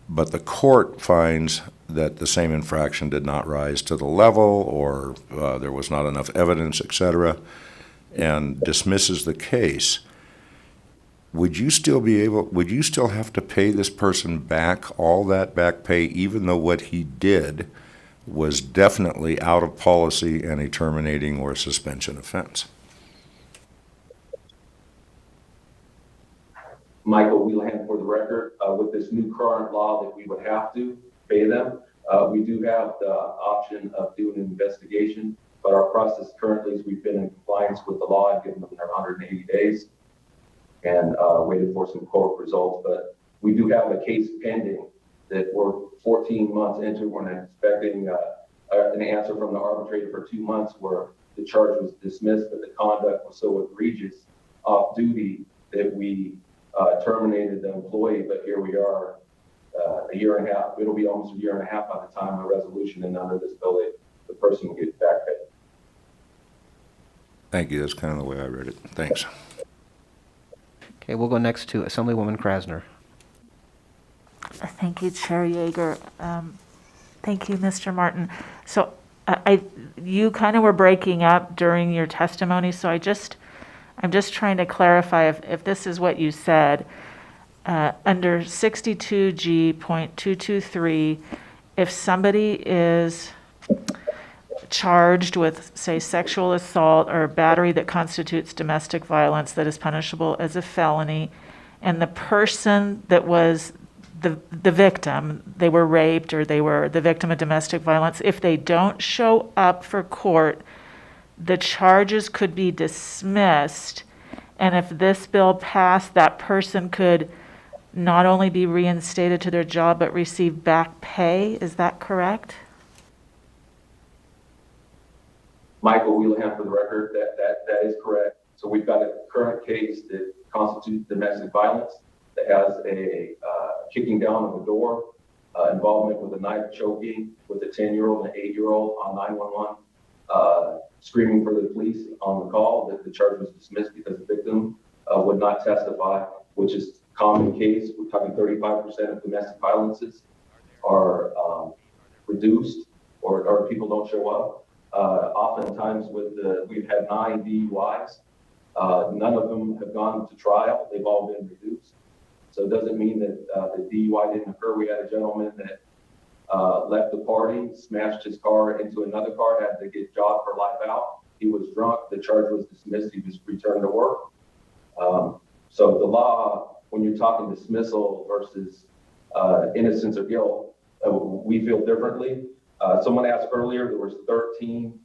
but the court finds that the same infraction did not rise to the level, or there was not enough evidence, etc., and dismisses the case, would you still have to pay this person back all that back pay, even though what he did was definitely out of policy and a terminating or suspension offense? Michael Wheelahan, for the record, with this new current law that we would have to pay them, we do have the option of doing an investigation, but our process currently is we've been in compliance with the law and given them their 180 days and waited for some court results. But we do have a case pending that we're 14 months into. We're expecting an answer from the arbitrator for 2 months where the charge was dismissed, but the conduct was so egregious off duty that we terminated the employee. But here we are, a year and a half. It'll be almost a year and a half by the time of resolution, and under this bill, the person will get back pay. Thank you. That's kind of the way I read it. Thanks. Okay, we'll go next to Assemblywoman Krasner. Thank you, Chair Yeager. Thank you, Mr. Martin. So you kind of were breaking up during your testimony, so I'm just trying to clarify if this is what you said. Under 62G.223, if somebody is charged with, say, sexual assault or battery that constitutes domestic violence that is punishable as a felony, and the person that was the victim, they were raped or they were the victim of domestic violence, if they don't show up for court, the charges could be dismissed. And if this bill passed, that person could not only be reinstated to their job, but receive back pay. Is that correct? Michael Wheelahan, for the record, that is correct. So we've got a current case that constitutes domestic violence that has a kicking down of the door involvement with a knife choking with a 10-year-old and an 8-year-old on 911, screaming for the police on the call. That the charge was dismissed because the victim would not testify, which is a common case. We're talking 35% of domestic violences are reduced or people don't show up. Oftentimes we've had 9 DUIs. None of them have gone to trial. They've all been reduced. So it doesn't mean that the DUI didn't occur. We had a gentleman that left the party, smashed his car into another car, had to get jogged for life out. He was drunk. The charge was dismissed. He was returned to work. So the law, when you're talking dismissal versus innocence or guilt, we feel differently. Someone asked earlier, there was 13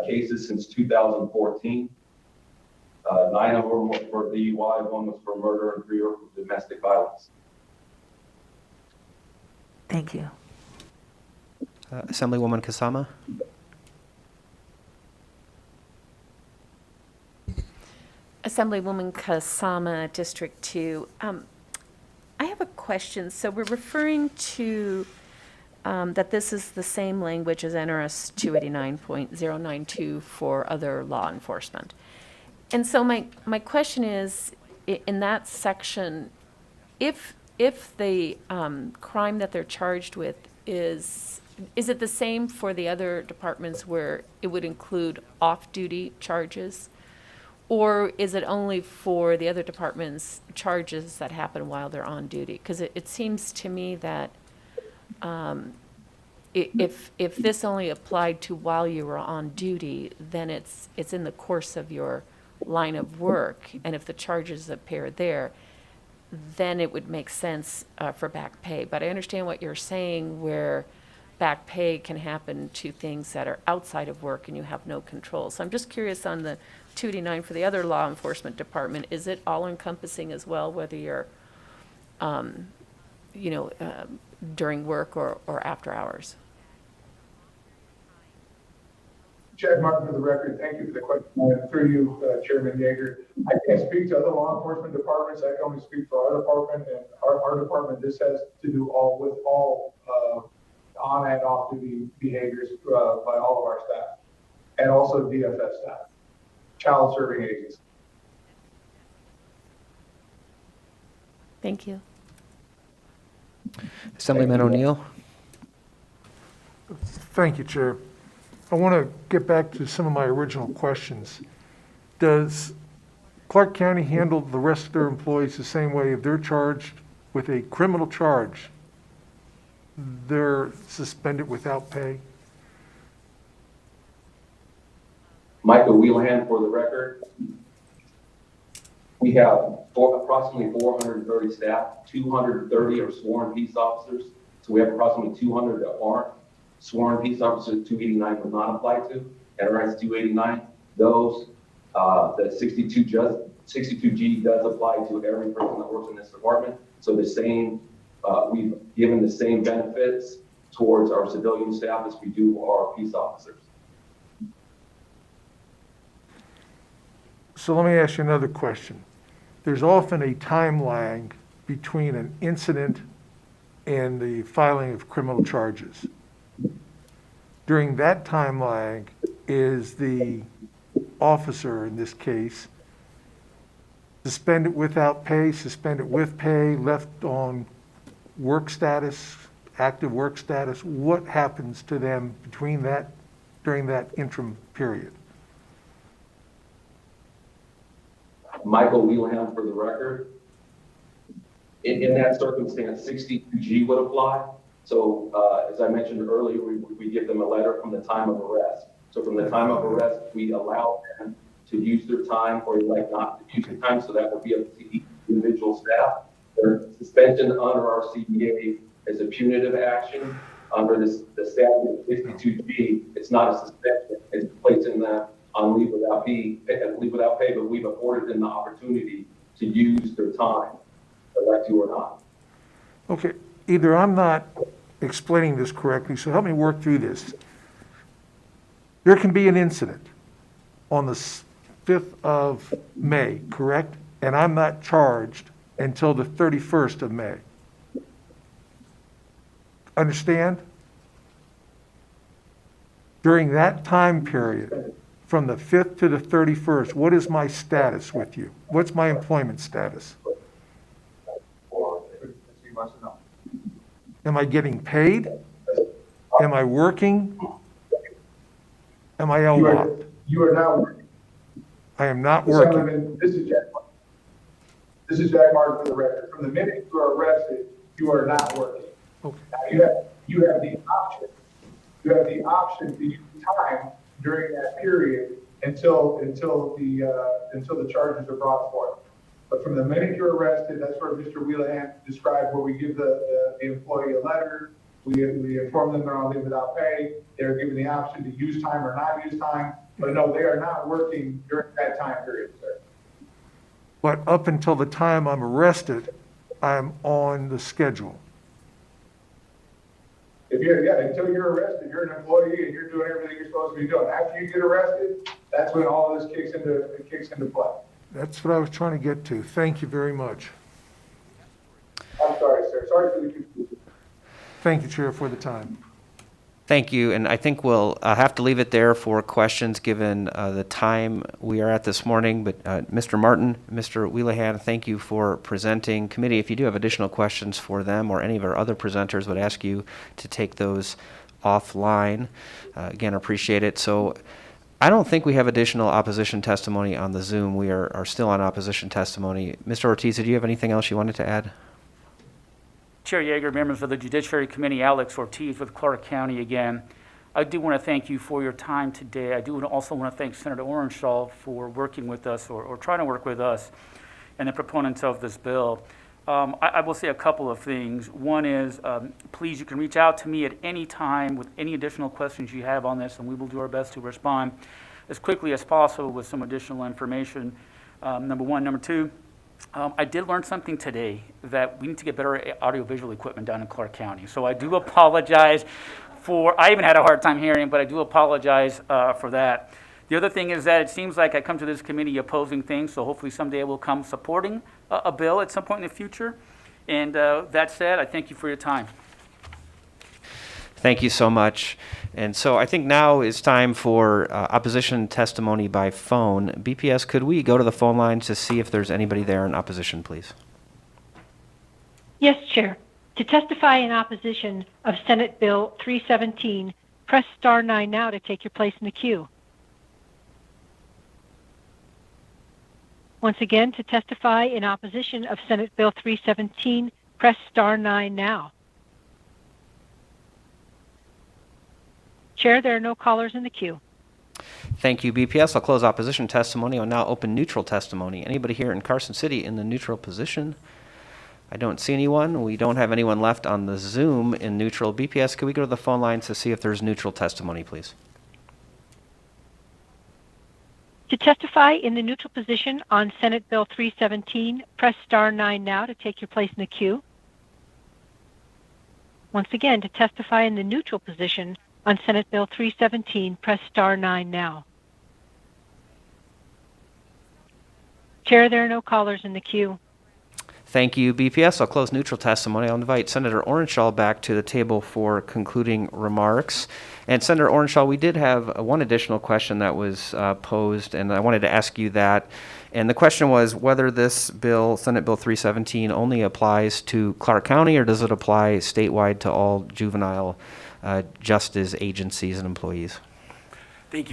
cases since 2014. 9 of them were for DUI, 1 was for murder, and 3 were for domestic violence. Thank you. Assemblywoman Kasama. Assemblywoman Kasama, District 2. I have a question. So we're referring to that this is the same language as NRS 289.092 for other law enforcement. And so my question is, in that section, if the crime that they're charged with is it the same for the other departments where it would include off-duty charges? Or is it only for the other departments' charges that happen while they're on duty? Because it seems to me that if this only applied to while you were on duty, then it's in the course of your line of work, and if the charges appear there, then it would make sense for back pay. But I understand what you're saying, where back pay can happen to things that are outside of work and you have no control. So I'm just curious on the 289 for the other law enforcement department, is it all encompassing as well, whether you're, during work or after hours? Chad Martin for the record. Thank you for the question. Through you, Chairman Yeager. I can't speak to other law enforcement departments. I can only speak for our department, and our department, this has to do with all on and off duty behaviors by all of our staff, and also DFS staff, child serving agents. Thank you. Assemblyman O'Neill. Thank you, Chair. I want to get back to some of my original questions. Does Clark County handle the rest of their employees the same way? If they're charged with a criminal charge, they're suspended without pay? Michael Wheelhand for the record. We have approximately 430 staff, 230 are sworn peace officers. So we have approximately 200 that aren't sworn peace officers. 289 would not apply to. NRS 289, those, the 62G does apply to every person that works in this department. So the same, we've given the same benefits towards our civilian staff as we do our peace officers. So let me ask you another question. There's often a time lag between an incident and the filing of criminal charges. During that time lag, is the officer, in this case, suspended without pay, suspended with pay, left on work status, active work status? What happens to them between that, during that interim period? Michael Wheelham for the record. In that circumstance, 62G would apply. So as I mentioned earlier, we give them a letter from the time of arrest. So from the time of arrest, we allow them to use their time or elect not to use their time. So that would be up to each individual staff. Their suspension under our CBA is a punitive action. Under the statute of 62G, it's not a suspension. It's placed in on leave without pay, but we've afforded them the opportunity to use their time, elect to or not. Okay, either I'm not explaining this correctly, so help me work through this. There can be an incident on the 5th of May, correct? And I'm not charged until the 31st of May. Understand? During that time period, from the 5th to the 31st, what is my status with you? What's my employment status? Am I getting paid? Am I working? Am I LWOP? You are now working. I am not working. This is Jack Martin. This is Jack Martin for the record. From the minute you are arrested, you are not working. Okay. Now you have the option. You have the option to use time during that period until the charges are brought forth. But from the minute you're arrested, that's where Mr. Wheelahan described where we give the employee a letter. We inform them they're on leave without pay. They're given the option to use time or not use time. But no, they are not working during that time period, sir. But up until the time I'm arrested, I'm on the schedule. Until you're arrested, you're an employee and you're doing everything you're supposed to be doing. After you get arrested, that's when all of this kicks into play. That's what I was trying to get to. Thank you very much. I'm sorry, sir. Sorry for the confusion. Thank you, Chair, for the time. Thank you, and I think we'll have to leave it there for questions given the time we are at this morning. But Mr. Martin, Mr. Wheelahan, thank you for presenting. Committee, if you do have additional questions for them or any of our other presenters, would ask you to take those offline. Again, appreciate it. So I don't think we have additional opposition testimony on the Zoom. We are still on opposition testimony. Mr. Ortiz, did you have anything else you wanted to add? Chair Yeager, members of the Judiciary Committee, Alex Ortiz with Clark County again. I do want to thank you for your time today. I do also want to thank Senator Orenshaw for working with us or trying to work with us and the proponents of this bill. I will say a couple of things. One is, please, you can reach out to me at any time with any additional questions you have on this, and we will do our best to respond as quickly as possible with some additional information, number one. Number two, I did learn something today that we need to get better audiovisual equipment down in Clark County. So I do apologize I even had a hard time hearing, but I do apologize for that. The other thing is that it seems like I come to this committee opposing things, so hopefully someday I will come supporting a bill at some point in the future. And that said, I thank you for your time. Thank you so much. And so I think now is time for opposition testimony by phone. BPS, could we go to the phone line to see if there's anybody there in opposition, please? Yes, Chair. To testify in opposition of Senate Bill 317, press star 9 now to take your place in the queue. Once again, to testify in opposition of Senate Bill 317, press star 9 now. Chair, there are no callers in the queue. Thank you, BPS. I'll close opposition testimony. I'll now open neutral testimony. Anybody here in Carson City in the neutral position? I don't see anyone. We don't have anyone left on the Zoom in neutral. BPS, could we go to the phone lines to see if there's neutral testimony, please? To testify in the neutral position on Senate Bill 317, press star 9 now to take your place in the queue. Once again, to testify in the neutral position on Senate Bill 317, press star 9 now. Chair, there are no callers in the queue. Thank you, BPS. I'll close neutral testimony. I'll invite Senator Orenshaw back to the table for concluding remarks. And Senator Orenshaw, we did have one additional question that was posed, and I wanted to ask you that. And the question was whether this bill, Senate Bill 317, only applies to Clark County, or does it apply statewide to all juvenile justice agencies and employees? Thank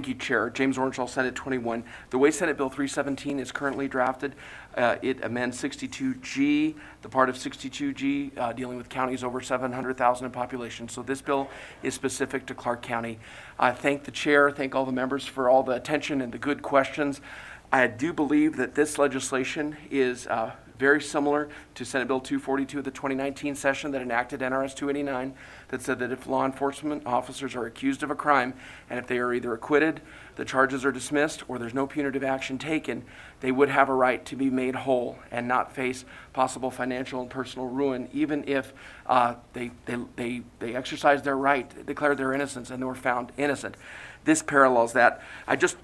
you, Chair. James Orenshaw, Senate 21. The way Senate Bill 317 is currently drafted, it amends 62G, the part of 62G dealing with counties over 700,000 in population. So this bill is specific to Clark County. I thank the Chair, thank all the members for all the attention and the good questions. I do believe that this legislation is very similar to Senate Bill 242 of the 2019 session that enacted NRS 289 that said that if law enforcement officers are accused of a crime and if they are either acquitted, the charges are dismissed, or there's no punitive action taken, they would have a right to be made whole and not face possible financial and personal ruin, even if they exercise their right, declare their innocence, and they were found innocent. This parallels that. I just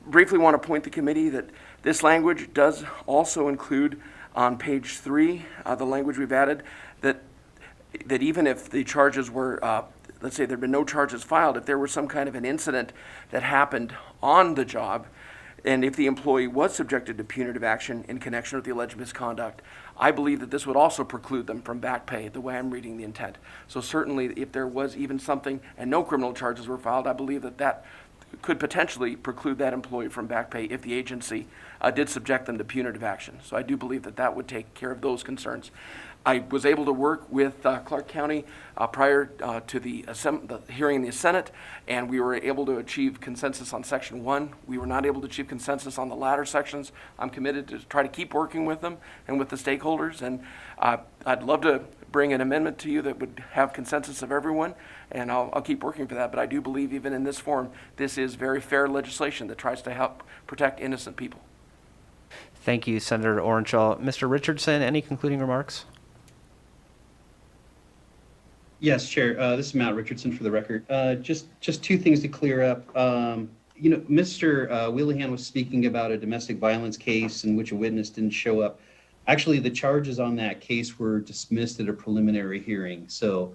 briefly want to point the committee that this language does also include on page 3, the language we've added, that that even if the charges were, let's say there'd been no charges filed, if there was some kind of an incident that happened on the job, and if the employee was subjected to punitive action in connection with the alleged misconduct, I believe that this would also preclude them from back pay, the way I'm reading the intent. So certainly, if there was even something and no criminal charges were filed, I believe that that could potentially preclude that employee from back pay if the agency did subject them to punitive action. So I do believe that that would take care of those concerns. I was able to work with Clark County prior to the hearing in the Senate, and we were able to achieve consensus on Section 1. We were not able to achieve consensus on the latter sections. I'm committed to try to keep working with them and with the stakeholders, and I'd love to bring an amendment to you that would have consensus of everyone, and I'll keep working for that. But I do believe even in this form, this is very fair legislation that tries to help protect innocent people. Thank you, Senator Orenshaw. Mr. Richardson, any concluding remarks? Yes, Chair. This is Matt Richardson for the record. Just two things to clear up. Mr. Wheelahan was speaking about a domestic violence case in which a witness didn't show up. Actually, the charges on that case were dismissed at a preliminary hearing. So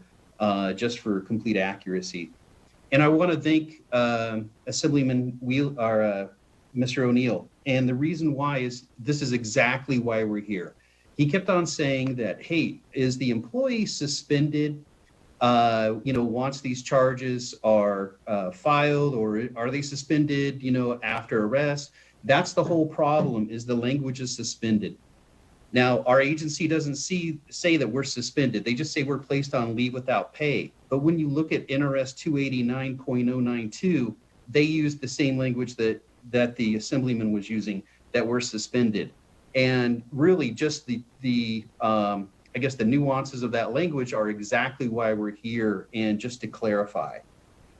just for complete accuracy. And I want to thank Assemblyman Mr. O'Neill. And the reason why is this is exactly why we're here. He kept on saying that, hey, is the employee suspended once these charges are filed, or are they suspended, after arrest? That's the whole problem, is the language is suspended. Now, our agency doesn't say that we're suspended. They just say we're placed on leave without pay. But when you look at NRS 289.092, they use the same language that the Assemblyman was using, that we're suspended. And really just I guess the nuances of that language are exactly why we're here, and just to clarify.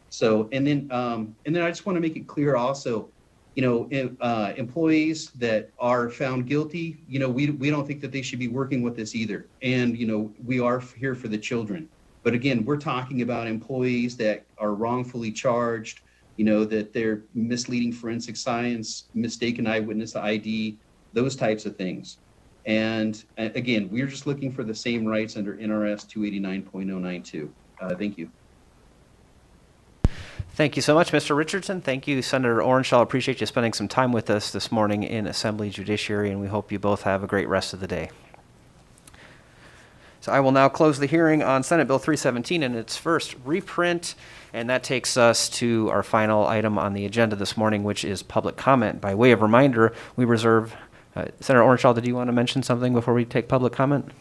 So, and then I just want to make it clear also, employees that are found guilty, we don't think that they should be working with us either. And, we are here for the children. But again, we're talking about employees that are wrongfully charged, that they're misleading forensic science, mistaken eyewitness ID, those types of things. And again, we're just looking for the same rights under NRS 289.092. Thank you. Thank you so much, Mr. Richardson. Thank you, Senator Orenshaw. Appreciate you spending some time with us this morning in Assembly Judiciary, and we hope you both have a great rest of the day. So I will now close the hearing on Senate Bill 317 in its first reprint, and that takes us to our final item on the agenda this morning, which is public comment. By way of reminder, we reserve Senator Orenshaw, did you want to mention something before we take public comment?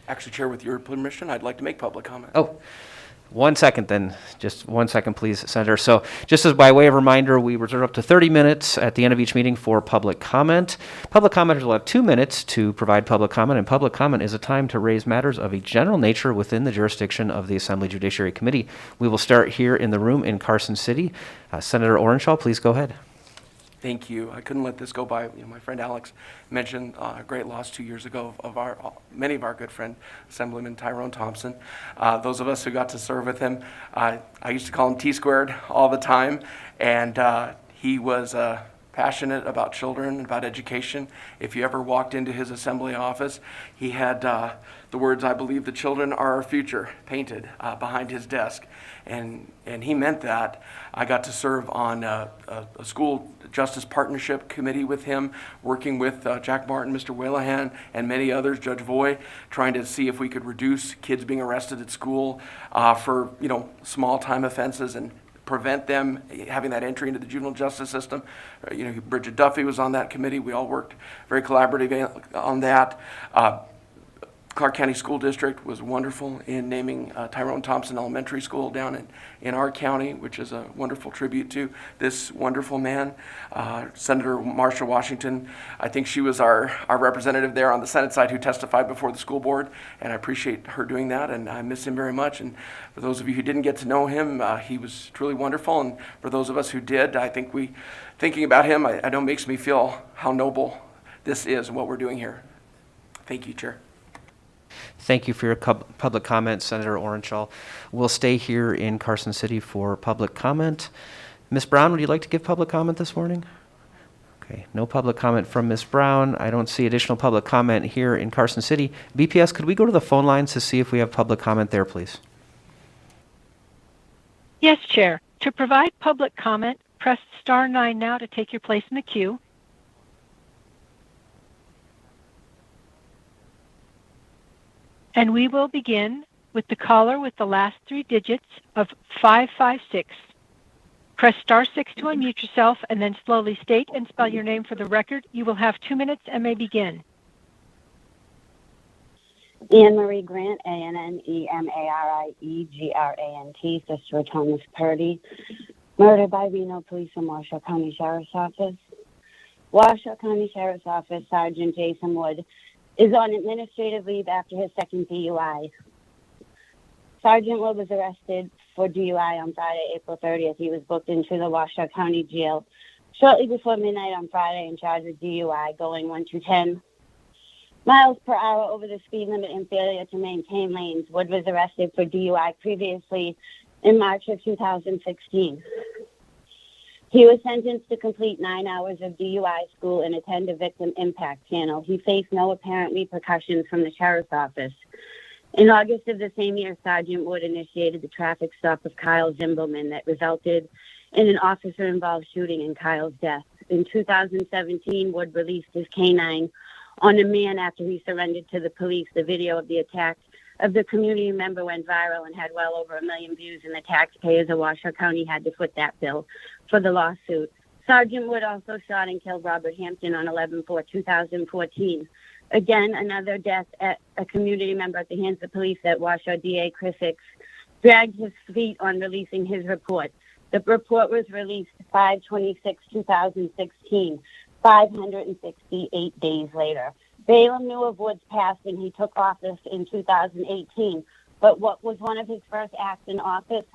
Actually, Chair, with your permission, I'd like to make public comment. Oh, 1 second then. Just 1 second, please, Senator. So just as by way of reminder, we reserve up to 30 minutes at the end of each meeting for public comment. Public commenters will have 2 minutes to provide public comment, and public comment is a time to raise matters of a general nature within the jurisdiction of the Assembly Judiciary Committee. We will start here in the room in Carson City. Senator Orenshaw, please go ahead. Thank you. I couldn't let this go by. My friend Alex mentioned a great loss 2 years ago of many of our good friend, Assemblyman Tyrone Thompson. Those of us who got to serve with him, I used to call him T-squared all the time, and he was passionate about children, about education. If you ever walked into his assembly office, he had the words, "I believe the children are our future," painted behind his desk. And he meant that. I got to serve on a school justice partnership committee with him, working with Jack Martin, Mr. Wheelahan, and many others, Judge Voy, trying to see if we could reduce kids being arrested at school for small time offenses and prevent them having that entry into the juvenile justice system. Bridget Duffy was on that committee. We all worked very collaboratively on that. Clark County School District was wonderful in naming Tyrone Thompson Elementary School down in our county, which is a wonderful tribute to this wonderful man. Senator Marsha Washington, I think she was our representative there on the Senate side who testified before the school board, and I appreciate her doing that, and I miss him very much. And for those of you who didn't get to know him, he was truly wonderful, and for those of us who did, I think thinking about him, I know makes me feel how noble this is and what we're doing here. Thank you, Chair. Thank you for your public comment, Senator Orenshaw. We'll stay here in Carson City for public comment. Ms. Brown, would you like to give public comment this morning? Okay. Okay, no public comment from Ms. Brown. I don't see additional public comment here in Carson City. BPS, could we go to the phone lines to see if we have public comment there, please? Yes, Chair. To provide public comment, press star 9 now to take your place in the queue. And we will begin with the caller with the last 3 digits of 556. Press star 6 to unmute yourself and then slowly state and spell your name for the record. You will have 2 minutes and may begin. Anne Marie Grant, ANNEMARIEGRANT, sister of Thomas Purdy, murdered by Reno Police and Washoe County Sheriff's Office. Washoe County Sheriff's Office Sergeant Jason Wood is on administrative leave after his second DUI. Sergeant Wood was arrested for DUI on Friday, April 30th. He was booked into the Washoe County Jail shortly before midnight on Friday and charged with DUI going 1 to 10 miles per hour over the speed limit and failure to maintain lanes. Wood was arrested for DUI previously in March of 2016. He was sentenced to complete 9 hours of DUI school and attend a victim impact panel. He faced no apparent repercussions from the sheriff's office. In August of the same year, Sergeant Wood initiated the traffic stop of Kyle Zimbelman that resulted in an officer-involved shooting and Kyle's death. In 2017, Wood released his canine on a man after he surrendered to the police. The video of the attack of the community member went viral and had well over 1 million views, and the taxpayers of Washoe County had to foot that bill for the lawsuit. Sergeant Wood also shot and killed Robert Hampton on 11/4/2014. Again, another death at a community member at the hands of police that Washoe DA Chris Hicks dragged his feet on releasing his report. The report was released 5/26/2016, 568 days later. Balaam knew of Wood's past and he took office in 2018. But what was one of his first acts in office?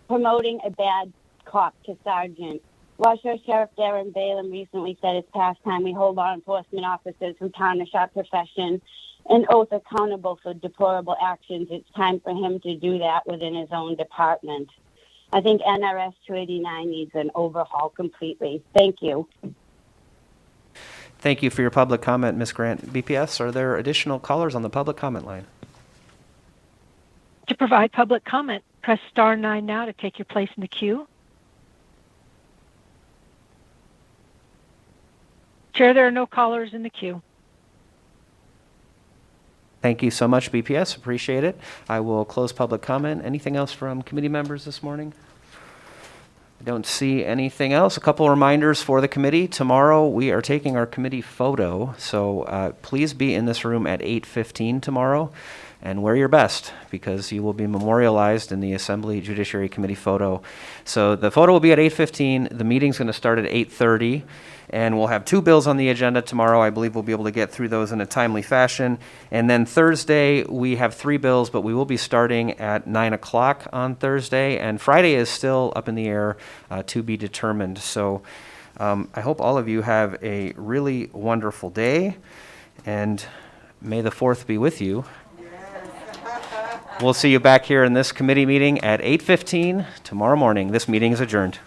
Promoting a bad cop to sergeant. Washoe Sheriff Darren Balaam recently said it's past time we hold law enforcement officers who tarnish our profession and oath accountable for deplorable actions. It's time for him to do that within his own department. I think NRS 289 needs an overhaul completely. Thank you. Thank you for your public comment, Ms. Grant. BPS, are there additional callers on the public comment line? To provide public comment, press star 9 now to take your place in the queue. Chair, there are no callers in the queue. Thank you so much, BPS. Appreciate it. I will close public comment. Anything else from committee members this morning? I don't see anything else. A couple reminders for the committee. Tomorrow we are taking our committee photo, so please be in this room at 8:15 tomorrow and wear your best because you will be memorialized in the Assembly Judiciary Committee photo. So the photo will be at 8:15. The meeting's going to start at 8:30. And we'll have 2 bills on the agenda tomorrow. I believe we'll be able to get through those in a timely fashion. And then Thursday, we have 3 bills, but we will be starting at 9 o'clock on Thursday. And Friday is still up in the air to be determined. So I hope all of you have a really wonderful day. And may the 4th be with you. We'll see you back here in this committee meeting at 8:15 tomorrow morning. This meeting is adjourned.